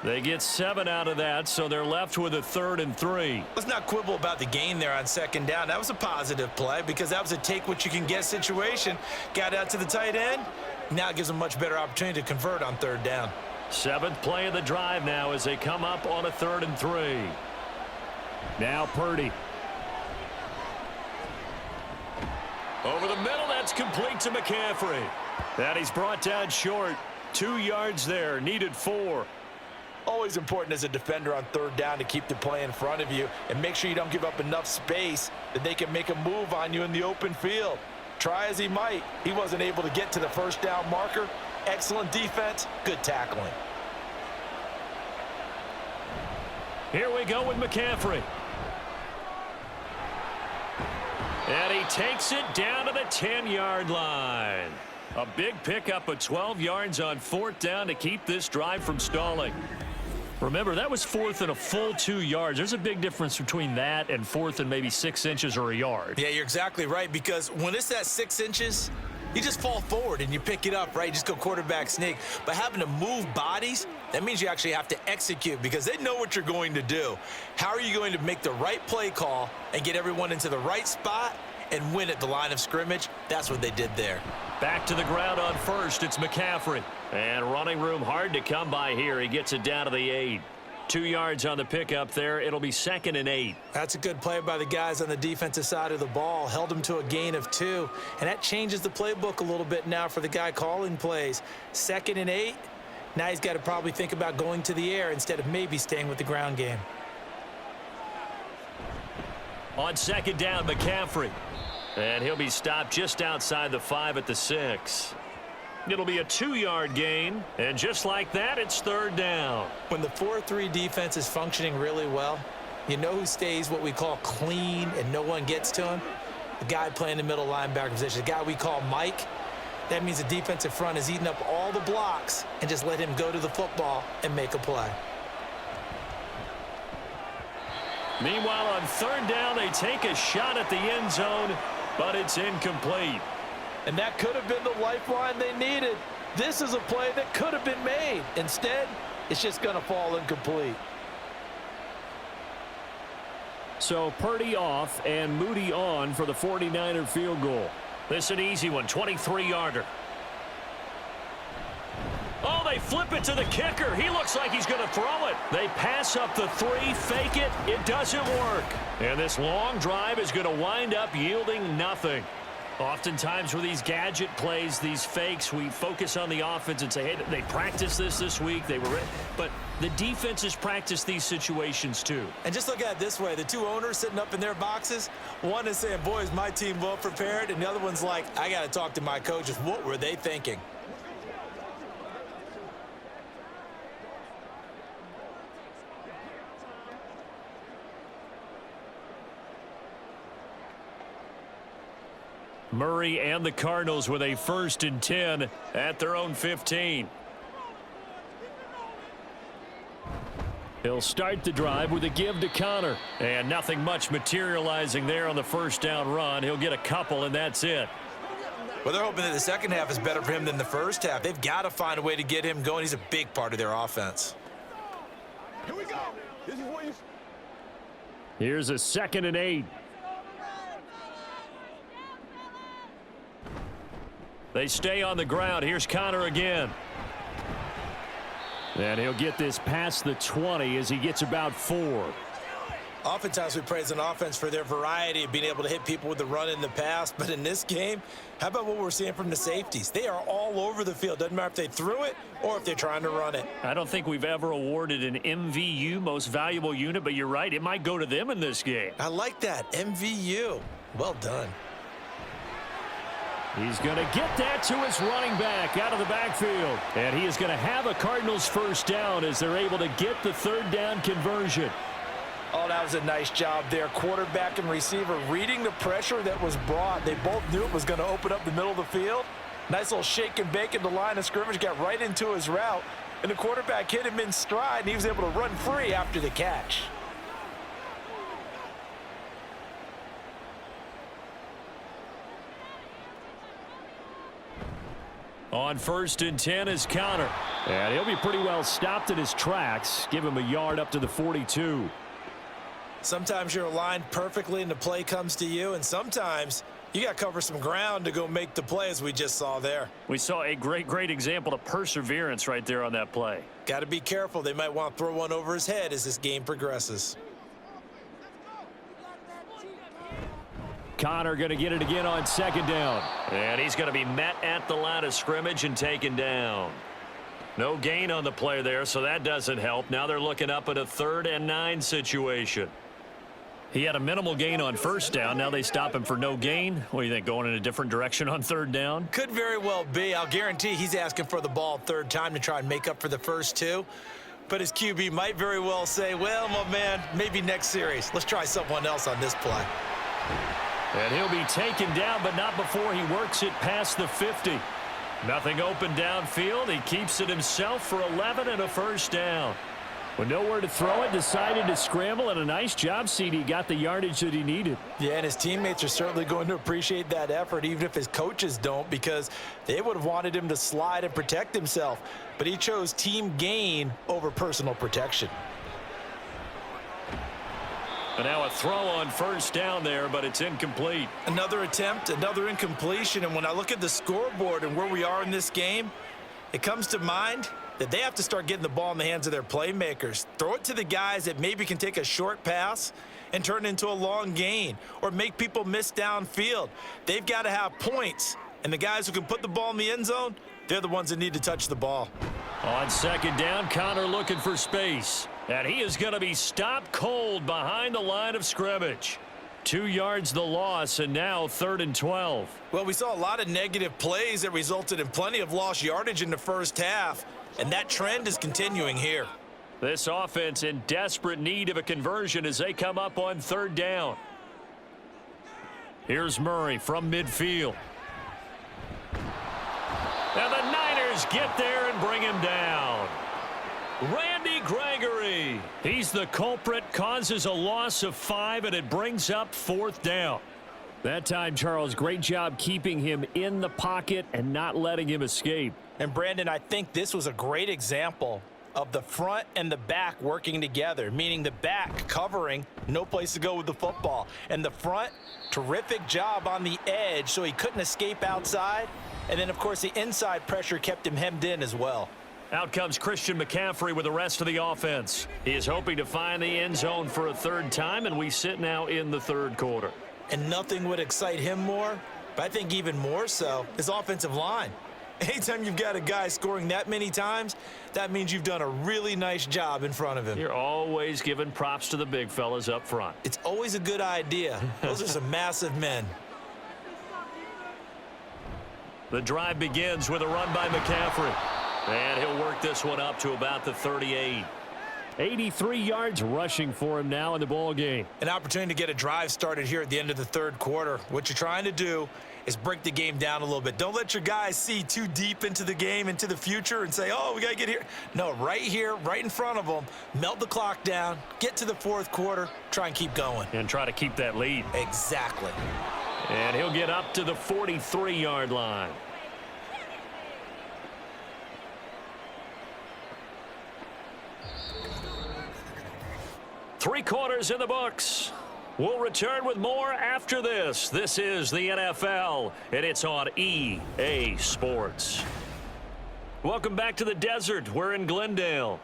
They get 7 out of that, so they're left with a 3rd and 3. Let's not quibble about the gain there on 2nd down. That was a positive play because that was a take-what-you-can-get situation. Got out to the tight end. Now it gives them a much better opportunity to convert on 3rd down. 7th play of the drive now as they come up on a 3rd and 3. Now Purdy. Over the middle, that's complete to McCaffrey. And he's brought down short. 2 yards there, needed 4. Always important as a defender on 3rd down to keep the play in front of you and make sure you don't give up enough space that they can make a move on you in the open field. Try as he might, he wasn't able to get to the 1st down marker. Excellent defense, good tackling. Here we go with McCaffrey. And he takes it down to the 10-yard line. A big pickup of 12 yards on 4th down to keep this drive from stalling. Remember, that was 4th and a full 2 yards. There's a big difference between that and 4th and maybe 6 inches or a yard. Yeah, you're exactly right, because when it's that 6 inches, you just fall forward and you pick it up, right? You just go quarterback sneak. But having to move bodies, that means you actually have to execute because they know what you're going to do. How are you going to make the right play call and get everyone into the right spot and win at the line of scrimmage? That's what they did there. Back to the ground on 1st, it's McCaffrey. And running room hard to come by here. He gets it down to the 8. 2 yards on the pickup there. It'll be 2nd and 8. That's a good play by the guys on the defensive side of the ball. Held them to a gain of 2. And that changes the playbook a little bit now for the guy calling plays. 2nd and 8. Now he's got to probably think about going to the air instead of maybe staying with the ground game. On 2nd down, McCaffrey. And he'll be stopped just outside the 5 at the 6. It'll be a 2-yard gain. And just like that, it's 3rd down. When the 4-3 defense is functioning really well, you know who stays what we call clean and no one gets to him? The guy playing the middle linebacker position, the guy we call Mike. That means the defensive front is eating up all the blocks and just let him go to the football and make a play. Meanwhile, on 3rd down, they take a shot at the end zone, but it's incomplete. And that could have been the lifeline they needed. This is a play that could have been made. Instead, it's just going to fall incomplete. So Purdy off and Moody on for the 49er field goal. This is an easy one, 23-yarder. Oh, they flip it to the kicker. He looks like he's going to throw it. They pass up the 3, fake it. It doesn't work. And this long drive is going to wind up yielding nothing. Oftentimes with these gadget plays, these fakes, we focus on the offense and say, hey, they practiced this week. They were, but the defenses practice these situations too. And just look at it this way. The 2 owners sitting up in their boxes, one is saying, boy, is my team well prepared? And the other one's like, I got to talk to my coaches. What were they thinking? Murray and the Cardinals with a 1st and 10 at their own 15. He'll start the drive with a give to Connor. And nothing much materializing there on the first down run. He'll get a couple, and that's it. Well, they're hoping that the second half is better for him than the first half. They've got to find a way to get him going. He's a big part of their offense. Here we go. This is what you... Here's a 2nd and 8. They stay on the ground. Here's Connor again. And he'll get this past the 20 as he gets about 4. Oftentimes we praise an offense for their variety of being able to hit people with the run in the pass, but in this game, how about what we're seeing from the safeties? They are all over the field. Doesn't matter if they threw it or if they're trying to run it. I don't think we've ever awarded an MVU, most valuable unit, but you're right. It might go to them in this game. I like that. MVU. Well done. He's going to get that to his running back out of the backfield. And he is going to have a Cardinals first down as they're able to get the 3rd down conversion. Oh, that was a nice job there. Quarterback and receiver reading the pressure that was brought. They both knew it was going to open up the middle of the field. Nice little shake and bake in the line of scrimmage. Got right into his route. And the quarterback hit him in stride, and he was able to run free after the catch. On 1st and 10 is Connor. And he'll be pretty well stopped in his tracks. Give him a yard up to the 42. Sometimes you're aligned perfectly and the play comes to you, and sometimes you got to cover some ground to go make the play, as we just saw there. We saw a great example of perseverance right there on that play. Got to be careful. They might want to throw one over his head as this game progresses. Connor going to get it again on 2nd down. And he's going to be met at the line of scrimmage and taken down. No gain on the play there, so that doesn't help. Now they're looking up at a 3rd and 9 situation. He had a minimal gain on 1st down. Now they stop him for no gain. What do you think, going in a different direction on 3rd down? Could very well be. I'll guarantee he's asking for the ball 3rd time to try and make up for the first 2. But his QB might very well say, well, my man, maybe next series. Let's try someone else on this play. And he'll be taken down, but not before he works it past the 50. Nothing open downfield. He keeps it himself for 11 and a first down. With nowhere to throw it, decided to scramble, and a nice job, CD. Got the yardage that he needed. Yeah, and his teammates are certainly going to appreciate that effort, even if his coaches don't, because they would have wanted him to slide and protect himself. But he chose team gain over personal protection. And now a throw on 1st down there, but it's incomplete. Another attempt, another incompletion, and when I look at the scoreboard and where we are in this game, it comes to mind that they have to start getting the ball in the hands of their playmakers. Throw it to the guys that maybe can take a short pass and turn it into a long gain or make people miss downfield. They've got to have points, and the guys who can put the ball in the end zone, they're the ones that need to touch the ball. On 2nd down, Connor looking for space. And he is going to be stopped cold behind the line of scrimmage. 2 yards the loss, and now 3rd and 12. Well, we saw a lot of negative plays that resulted in plenty of lost yardage in the first half, and that trend is continuing here. This offense in desperate need of a conversion as they come up on 3rd down. Here's Murray from midfield. And the Niners get there and bring him down. Randy Gregory. He's the culprit, causes a loss of 5, and it brings up 4th down. That time, Charles, great job keeping him in the pocket and not letting him escape. And, Brandon, I think this was a great example of the front and the back working together, meaning the back covering, no place to go with the football. And the front, terrific job on the edge so he couldn't escape outside. And then, of course, the inside pressure kept him hemmed in as well. Out comes Christian McCaffrey with the rest of the offense. He is hoping to find the end zone for a 3rd time, and we sit now in the 3rd quarter. And nothing would excite him more, but I think even more so, his offensive line. Anytime you've got a guy scoring that many times, that means you've done a really nice job in front of him. You're always giving props to the big fellas up front. It's always a good idea. Those are some massive men. The drive begins with a run by McCaffrey. And he'll work this one up to about the 38. 83 yards rushing for him now in the ball game. An opportunity to get a drive started here at the end of the 3rd quarter. What you're trying to do is break the game down a little bit. Don't let your guys see too deep into the game, into the future, and say, oh, we got to get here. No, right here, right in front of them, melt the clock down, get to the fourth quarter, try and keep going. And try to keep that lead. Exactly. And he'll get up to the 43-yard line. Three quarters in the books. We'll return with more after this. This is the NFL, and it's on EA Sports. Welcome back to the desert. We're in Glendale.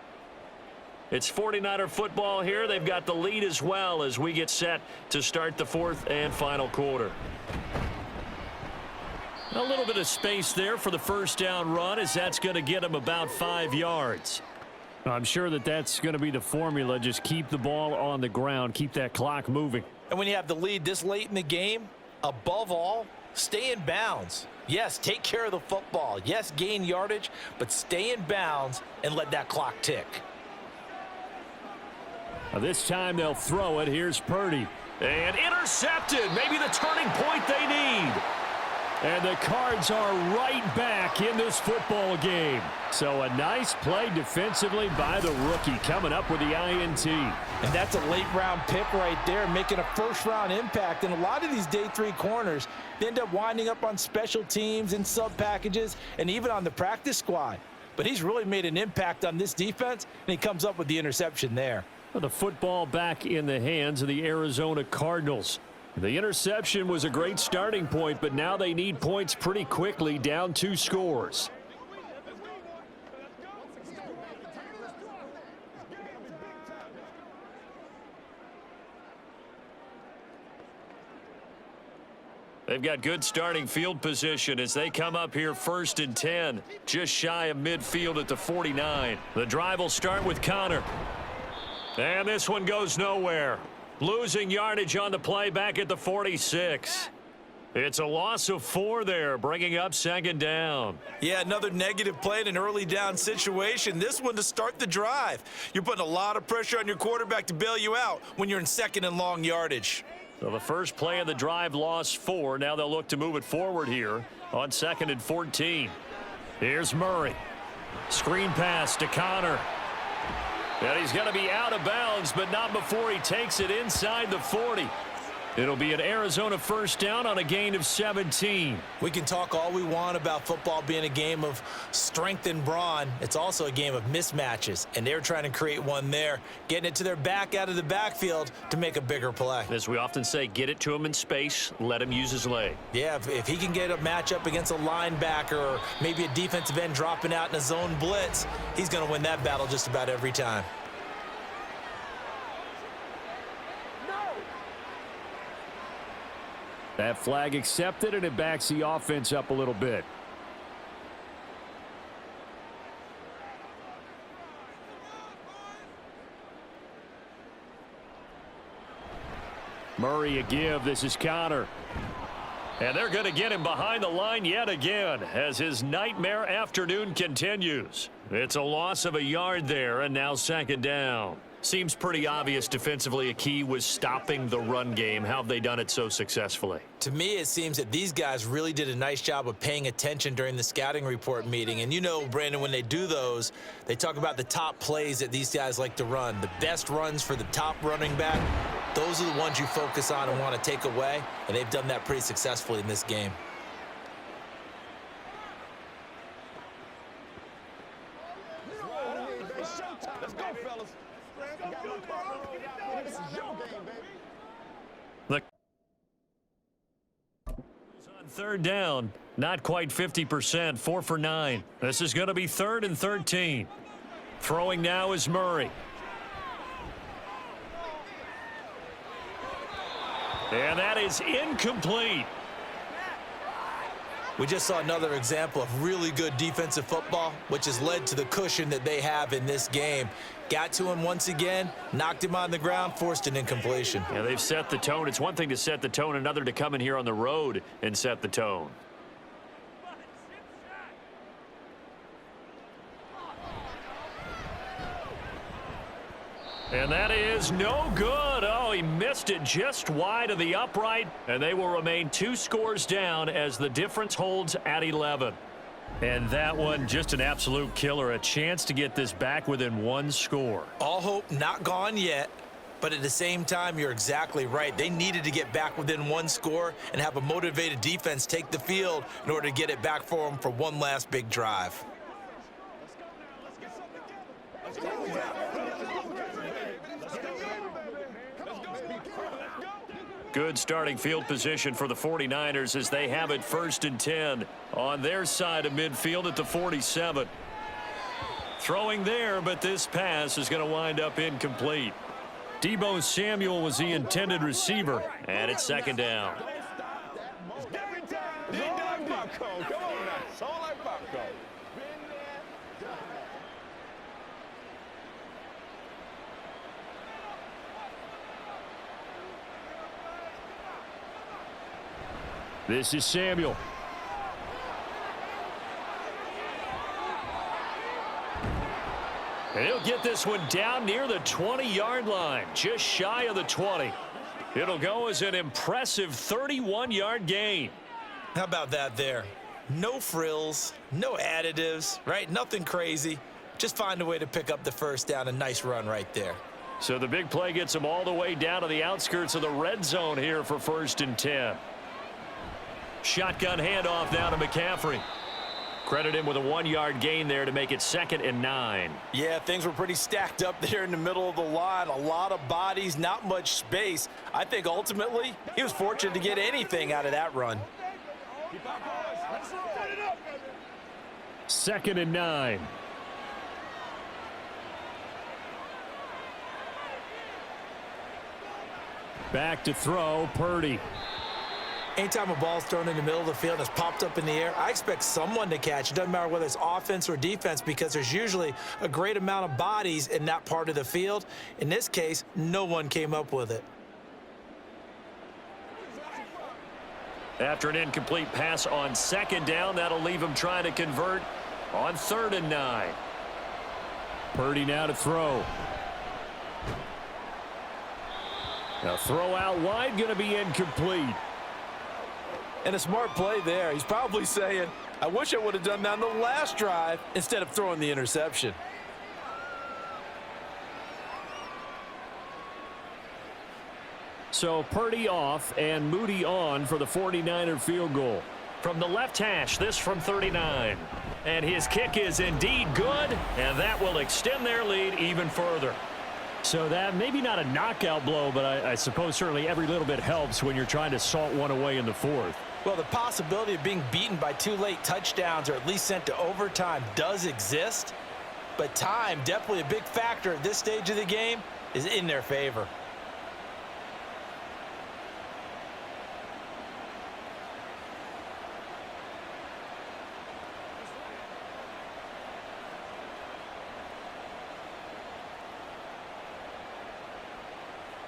It's 49er football here. They've got the lead as well as we get set to start the fourth and final quarter. A little bit of space there for the first down run, as that's going to get them about 5 yards. I'm sure that that's going to be the formula. Just keep the ball on the ground. Keep that clock moving. And when you have the lead this late in the game, above all, stay in bounds. Yes, take care of the football. Yes, gain yardage, but stay in bounds and let that clock tick. Now this time they'll throw it. Here's Purdy. And intercepted. Maybe the turning point they need. And the Cards are right back in this football game. So a nice play defensively by the rookie, coming up with the INT. And that's a late-round pick right there, making a first-round impact. And a lot of these day three corners, they end up winding up on special teams and sub-packages and even on the practice squad. But he's really made an impact on this defense, and he comes up with the interception there. Well, the football back in the hands of the Arizona Cardinals. The interception was a great starting point, but now they need points pretty quickly, down 2 scores. They've got good starting field position as they come up here 1st and 10, just shy of midfield at the 49. The drive will start with Connor. And this one goes nowhere. Losing yardage on the play back at the 46. It's a loss of 4 there, bringing up 2nd down. Yeah, another negative play in an early down situation. This one to start the drive. You're putting a lot of pressure on your quarterback to bail you out when you're in 2nd and long yardage. So the first play of the drive lost 4. Now they'll look to move it forward here on 2nd and 14. Here's Murray. Screen pass to Connor. And he's going to be out of bounds, but not before he takes it inside the 40. It'll be an Arizona first down on a gain of 17. We can talk all we want about football being a game of strength and brawn. It's also a game of mismatches, and they're trying to create one there, getting it to their back out of the backfield to make a bigger play. As we often say, get it to him in space, let him use his leg. Yeah, if he can get a matchup against a linebacker or maybe a defensive end dropping out in a zone blitz, he's going to win that battle just about every time. That flag accepted, and it backs the offense up a little bit. Murray a give. This is Connor. And they're going to get him behind the line yet again as his nightmare afternoon continues. It's a loss of a yard there, and now 2nd down. Seems pretty obvious defensively a key was stopping the run game. How have they done it so successfully? To me, it seems that these guys really did a nice job of paying attention during the scouting report meeting. And you know, Brandon, when they do those, they talk about the top plays that these guys like to run. The best runs for the top running back, those are the ones you focus on and want to take away. And they've done that pretty successfully in this game. Let's go, fellas. This is your game, baby. On 3rd down, not quite 50%, 4 for 9. This is going to be 3rd and 13. Throwing now is Murray. And that is incomplete. We just saw another example of really good defensive football, which has led to the cushion that they have in this game. Got to him once again, knocked him on the ground, forced an incompletion. Yeah, they've set the tone. It's one thing to set the tone, another to come in here on the road and set the tone. And that is no good. Oh, he missed it just wide of the upright, and they will remain 2 scores down as the difference holds at 11. And that one, just an absolute killer. A chance to get this back within 1 score. All hope not gone yet, but at the same time, you're exactly right. They needed to get back within 1 score and have a motivated defense take the field in order to get it back for them for one last big drive. Good starting field position for the 49ers as they have it 1st and 10 on their side of midfield at the 47. Throwing there, but this pass is going to wind up incomplete. Deebo Samuel was the intended receiver, and it's 2nd down. This is Samuel. And he'll get this one down near the 20-yard line, just shy of the 20. It'll go as an impressive 31-yard gain. How about that there? No frills, no additives, right? Nothing crazy. Just find a way to pick up the 1st down. A nice run right there. So the big play gets them all the way down to the outskirts of the red zone here for 1st and 10. Shotgun handoff now to McCaffrey. Credit him with a 1-yard gain there to make it 2nd and 9. Yeah, things were pretty stacked up there in the middle of the line. A lot of bodies, not much space. I think ultimately he was fortunate to get anything out of that run. 2nd and 9. Back to throw, Purdy. Anytime a ball's thrown in the middle of the field and it's popped up in the air, I expect someone to catch. It doesn't matter whether it's offense or defense because there's usually a great amount of bodies in that part of the field. In this case, no one came up with it. After an incomplete pass on 2nd down, that'll leave him trying to convert on 3rd and 9. Purdy now to throw. Now throw out wide, going to be incomplete. And a smart play there. He's probably saying, I wish I would have done that on the last drive instead of throwing the interception. So Purdy off and Moody on for the 49er field goal. From the left hash, this from 39. And his kick is indeed good, and that will extend their lead even further. So that maybe not a knockout blow, but I suppose certainly every little bit helps when you're trying to salt one away in the 4th. Well, the possibility of being beaten by 2 late touchdowns or at least sent to overtime does exist. But time, definitely a big factor at this stage of the game, is in their favor.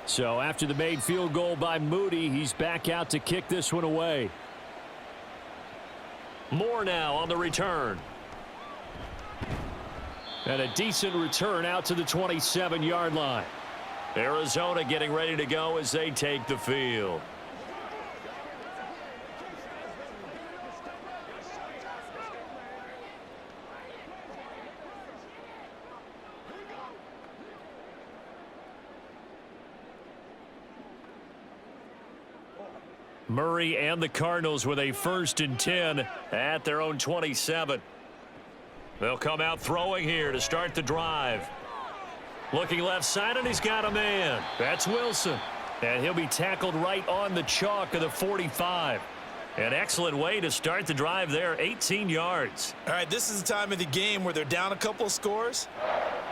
So after the made field goal by Moody, he's back out to kick this one away. Moore now on the return. And a decent return out to the 27-yard line. Arizona getting ready to go as they take the field. Murray and the Cardinals with a 1st and 10 at their own 27. They'll come out throwing here to start the drive. Looking left side, and he's got a man. That's Wilson. And he'll be tackled right on the chalk of the 45. An excellent way to start the drive there, 18 yards. All right, this is the time of the game where they're down a couple of scores,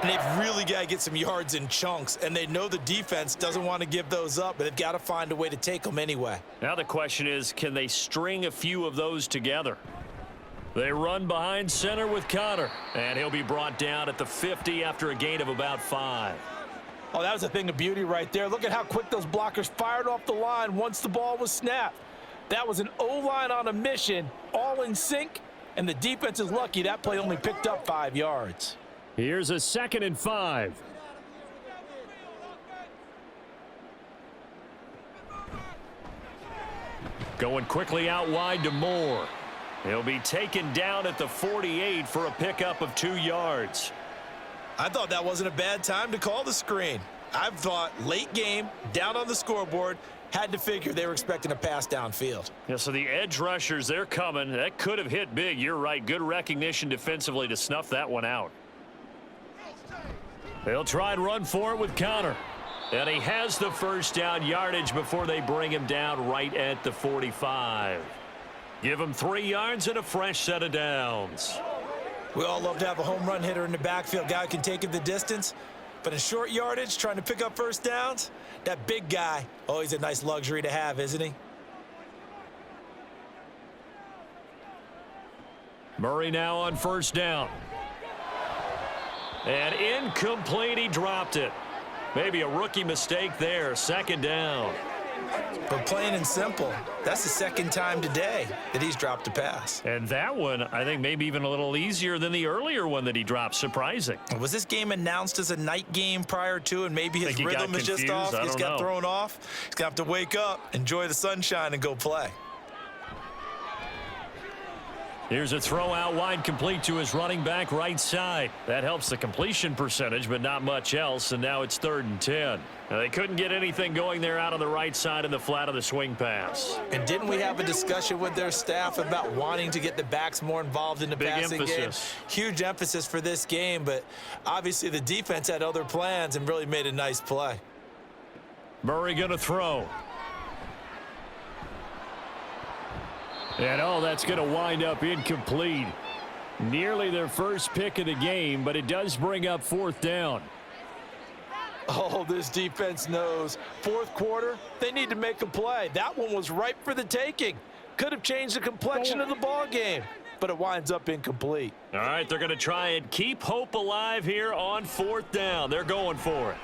and they've really got to get some yards in chunks, and they know the defense doesn't want to give those up, but they've got to find a way to take them anyway. Now the question is, can they string a few of those together? They run behind center with Connor, and he'll be brought down at the 50 after a gain of about 5. Oh, that was a thing of beauty right there. Look at how quick those blockers fired off the line once the ball was snapped. That was an O-line on a mission, all in sync, and the defense is lucky that play only picked up 5 yards. Here's a 2nd and 5. Going quickly out wide to Moore. He'll be taken down at the 48 for a pickup of 2 yards. I thought that wasn't a bad time to call the screen. I thought late game, down on the scoreboard, had to figure they were expecting a pass downfield. Yeah, so the edge rushers, they're coming. That could have hit big. You're right. Good recognition defensively to snuff that one out. They'll try and run for it with Connor. And he has the first down yardage before they bring him down right at the 45. Give him 3 yards and a fresh set of downs. We all love to have a home run hitter in the backfield. Guy who can take it the distance. But in short yardage, trying to pick up first downs, that big guy, always a nice luxury to have, isn't he? Murray now on first down. And incomplete, he dropped it. Maybe a rookie mistake there, second down. But plain and simple, that's the second time today that he's dropped a pass. And that one, I think maybe even a little easier than the earlier one that he dropped. Surprising. Was this game announced as a night game prior to, and maybe his rhythm is just off? He just got thrown off. He's going to have to wake up, enjoy the sunshine, and go play. Here's a throw out wide, complete to his running back right side. That helps the completion percentage, but not much else, and now it's 3rd and 10. Now, they couldn't get anything going there out on the right side in the flat of the swing pass. And didn't we have a discussion with their staff about wanting to get the backs more involved in the passing game? Huge emphasis for this game, but obviously the defense had other plans and really made a nice play. Murray going to throw. And that's going to wind up incomplete. Nearly their first pick of the game, but it does bring up 4th down. Oh, this defense knows. 4th quarter, they need to make a play. That one was ripe for the taking. Could have changed the complexion of the ball game, but it winds up incomplete. All right, they're going to try and keep hope alive here on 4th down. They're going for it.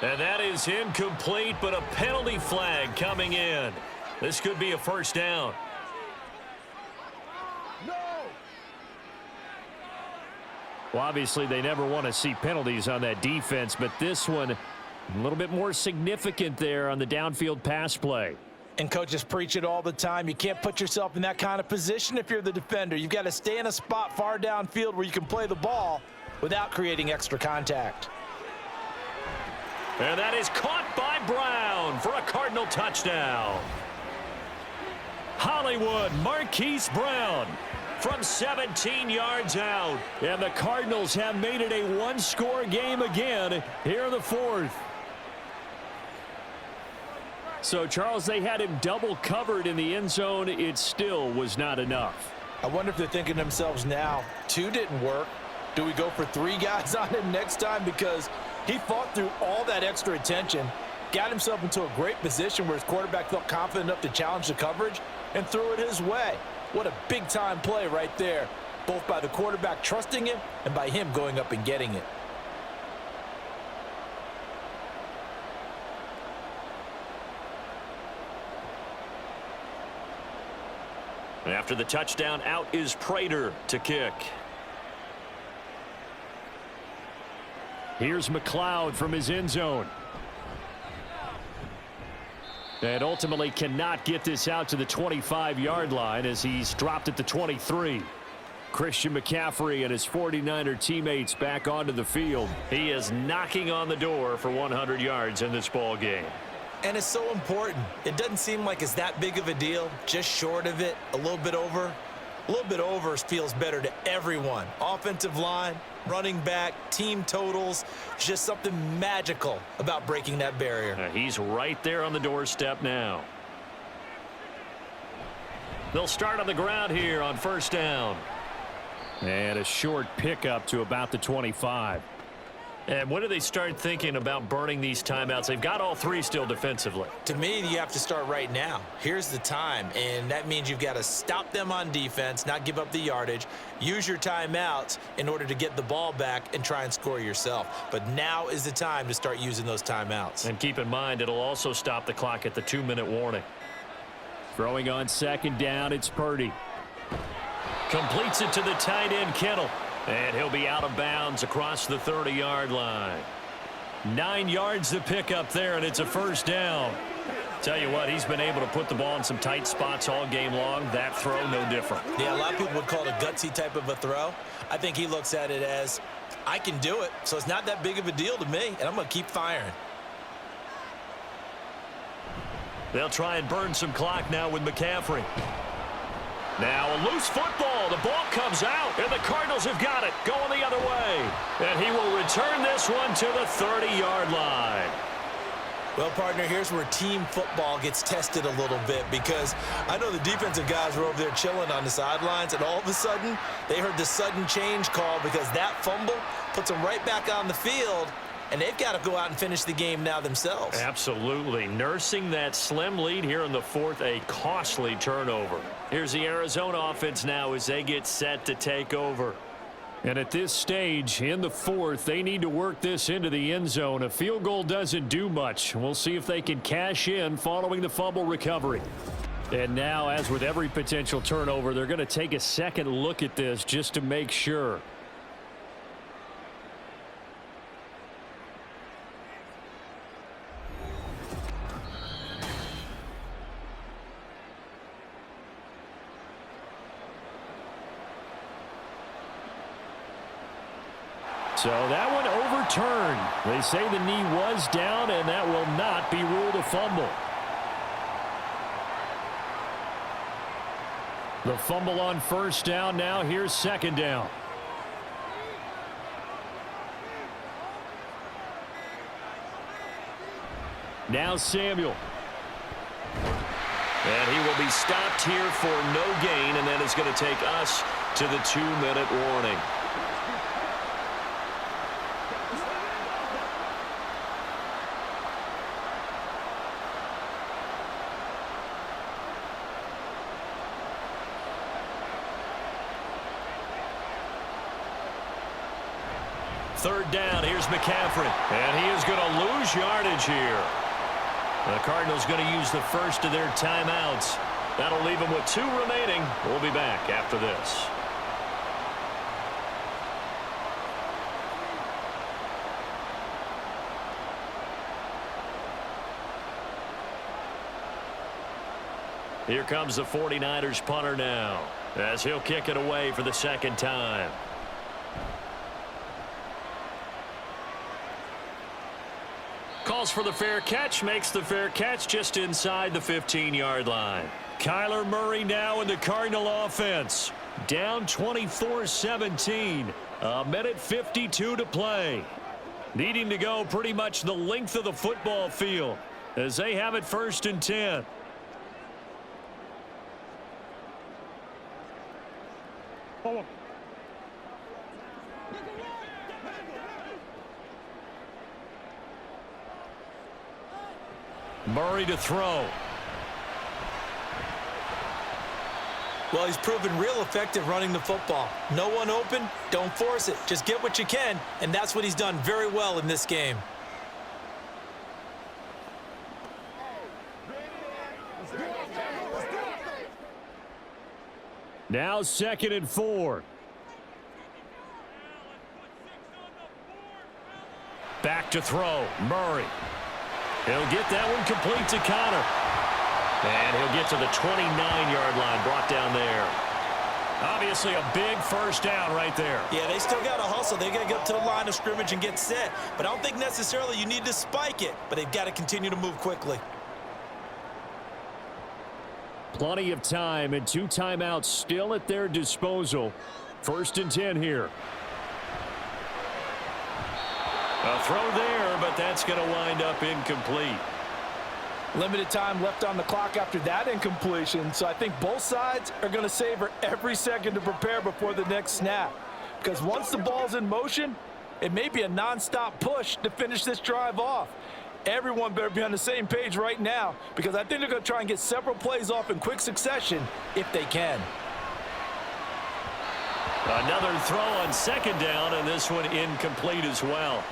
And that is incomplete, but a penalty flag coming in. This could be a first down. No. Well, obviously, they never want to see penalties on that defense, but this one, a little bit more significant there on the downfield pass play. And coaches preach it all the time. You can't put yourself in that kind of position if you're the defender. You've got to stay in a spot far downfield where you can play the ball without creating extra contact. And that is caught by Brown for a Cardinal touchdown. Hollywood, Marquise Brown from 17 yards out. And the Cardinals have made it a one-score game again here in the 4th. So, Charles, they had him double covered in the end zone. It still was not enough. I wonder if they're thinking to themselves now, 2 didn't work. Do we go for 3 guys on him next time? Because he fought through all that extra attention, got himself into a great position where his quarterback felt confident enough to challenge the coverage and threw it his way. What a big-time play right there, both by the quarterback trusting him and by him going up and getting it. After the touchdown, out is Prater to kick. Here's McLeod from his end zone. And ultimately cannot get this out to the 25-yard line as he's dropped at the 23. Christian McCaffrey and his 49er teammates back onto the field. He is knocking on the door for 100 yards in this ball game. And it's so important. It doesn't seem like it's that big of a deal, just short of it, a little bit over. A little bit over feels better to everyone. Offensive line, running back, team totals, just something magical about breaking that barrier. He's right there on the doorstep now. They'll start on the ground here on first down. And a short pickup to about the 25. And when do they start thinking about burning these timeouts? They've got all 3 still defensively. To me, you have to start right now. Here's the time, and that means you've got to stop them on defense, not give up the yardage, use your timeouts in order to get the ball back and try and score yourself. But now is the time to start using those timeouts. And keep in mind, it'll also stop the clock at the 2-minute warning. Throwing on second down, it's Purdy. Completes it to the tight end, Kittle. And he'll be out of bounds across the 30-yard line. 9 yards to pick up there, and it's a first down. Tell you what, he's been able to put the ball in some tight spots all game long. That throw, no different. Yeah, a lot of people would call it a gutsy type of a throw. I think he looks at it as, I can do it, so it's not that big of a deal to me, and I'm going to keep firing. They'll try and burn some clock now with McCaffrey. Now a loose football. The ball comes out, and the Cardinals have got it. Going the other way. And he will return this one to the 30-yard line. Well, partner, here's where team football gets tested a little bit, because I know the defensive guys were over there chilling on the sidelines, and all of a sudden, they heard the sudden change call because that fumble puts them right back on the field, and they've got to go out and finish the game now themselves. Absolutely. Nursing that slim lead here in the fourth, a costly turnover. Here's the Arizona offense now as they get set to take over. And at this stage, in the fourth, they need to work this into the end zone. A field goal doesn't do much. We'll see if they can cash in following the fumble recovery. And now, as with every potential turnover, they're going to take a second look at this just to make sure. So that one overturned. They say the knee was down, and that will not be ruled a fumble. The fumble on first down. Now here's second down. Now Samuel. And he will be stopped here for no gain, and that is going to take us to the 2-minute warning. Third down, here's McCaffrey. And he is going to lose yardage here. The Cardinals going to use the first of their timeouts. That'll leave them with 2 remaining. We'll be back after this. Here comes the 49ers punter now, as he'll kick it away for the second time. Calls for the fair catch, makes the fair catch just inside the 15-yard line. Kyler Murray now in the Cardinal offense. Down 24-17. A minute 52 to play. Needing to go pretty much the length of the football field as they have it 1st and 10. Murray to throw. Well, he's proven real effective running the football. No one open, don't force it. Just get what you can, and that's what he's done very well in this game. Now 2nd and 4. Back to throw. Murray. He'll get that one complete to Connor. And he'll get to the 29-yard line, brought down there. Obviously a big first down right there. Yeah, they still got to hustle. They got to get to the line of scrimmage and get set. But I don't think necessarily you need to spike it. But they've got to continue to move quickly. Plenty of time and 2 timeouts still at their disposal. 1st and 10 here. A throw there, but that's going to wind up incomplete. Limited time left on the clock after that incompletion, so I think both sides are going to savor every second to prepare before the next snap. Because once the ball's in motion, it may be a non-stop push to finish this drive off. Everyone better be on the same page right now, because I think they're going to try and get several plays off in quick succession if they can. Another throw on 2nd down, and this one incomplete as well.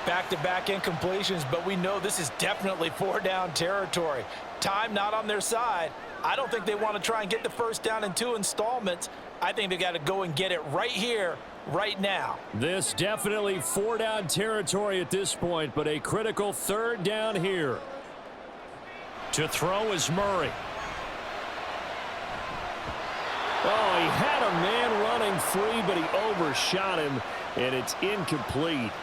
Back-to-back incompletions, but we know this is definitely 4-down territory. Time not on their side. I don't think they want to try and get the first down in 2 installments. I think they got to go and get it right here, right now. This definitely 4-down territory at this point, but a critical 3rd down here. To throw is Murray. Oh, he had a man running free, but he overshot him, and it's incomplete.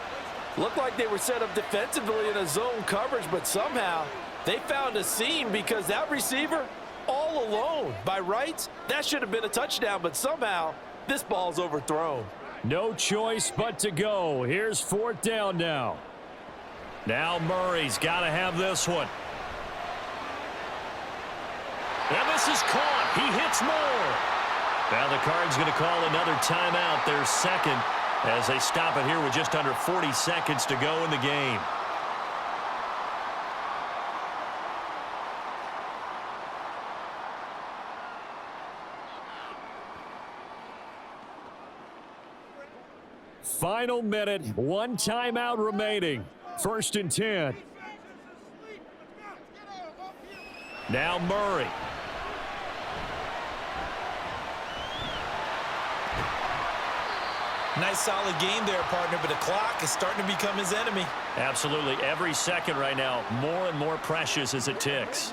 Looked like they were set up defensively in a zone coverage, but somehow they found a seam because that receiver all alone. By rights, that should have been a touchdown, but somehow this ball's overthrown. No choice but to go. Here's 4th down now. Now Murray's got to have this one. And this is caught. He hits more. Now the Cards going to call another timeout, their second, as they stop it here with just under 40 seconds to go in the game. Final minute, 1 timeout remaining. 1st and 10. Now Murray. Nice solid game there, partner, but the clock is starting to become his enemy. Absolutely. Every second right now, more and more precious as it ticks.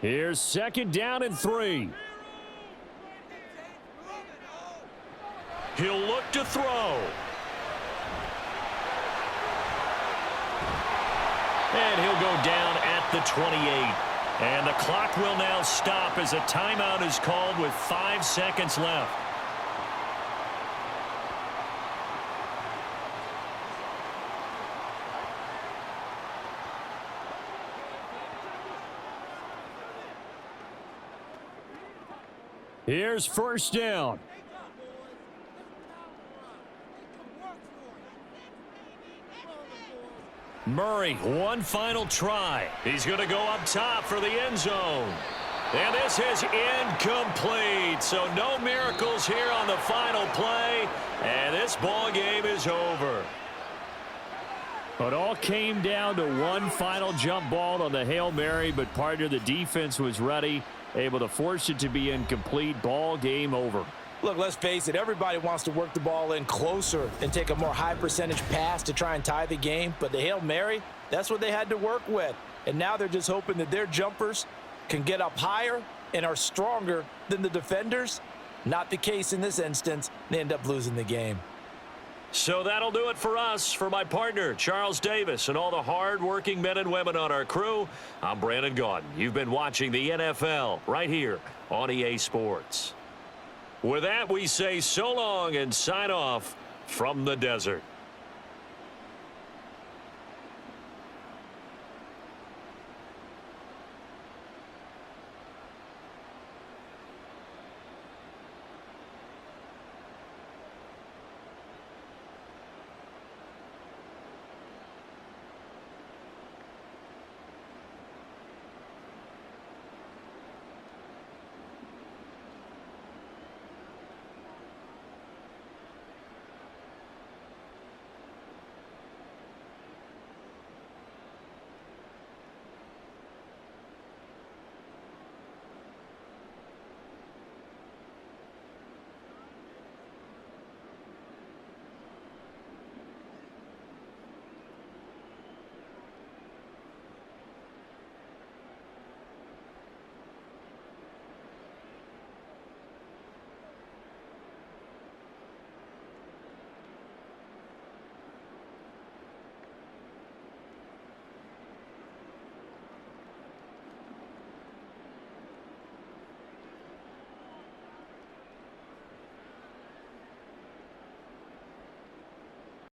Here's 2nd down and 3. He'll look to throw. And he'll go down at the 28. And the clock will now stop as a timeout is called with 5 seconds left. Here's 1st down. Murray, one final try. He's going to go up top for the end zone. And this is incomplete. So no miracles here on the final play. And this ball game is over. It all came down to one final jump ball on the Hail Mary, but partner, the defense was ready, able to force it to be incomplete. Ball game over. Look, let's face it, everybody wants to work the ball in closer and take a more high percentage pass to try and tie the game. But the Hail Mary, that's what they had to work with. And now they're just hoping that their jumpers can get up higher and are stronger than the defenders. Not the case in this instance. They end up losing the game. So that'll do it for us. For my partner, Charles Davis, and all the hard-working men and women on our crew, I'm Brandon Gaudin. You've been watching the NFL right here on EA Sports. With that, we say so long and sign off from the desert.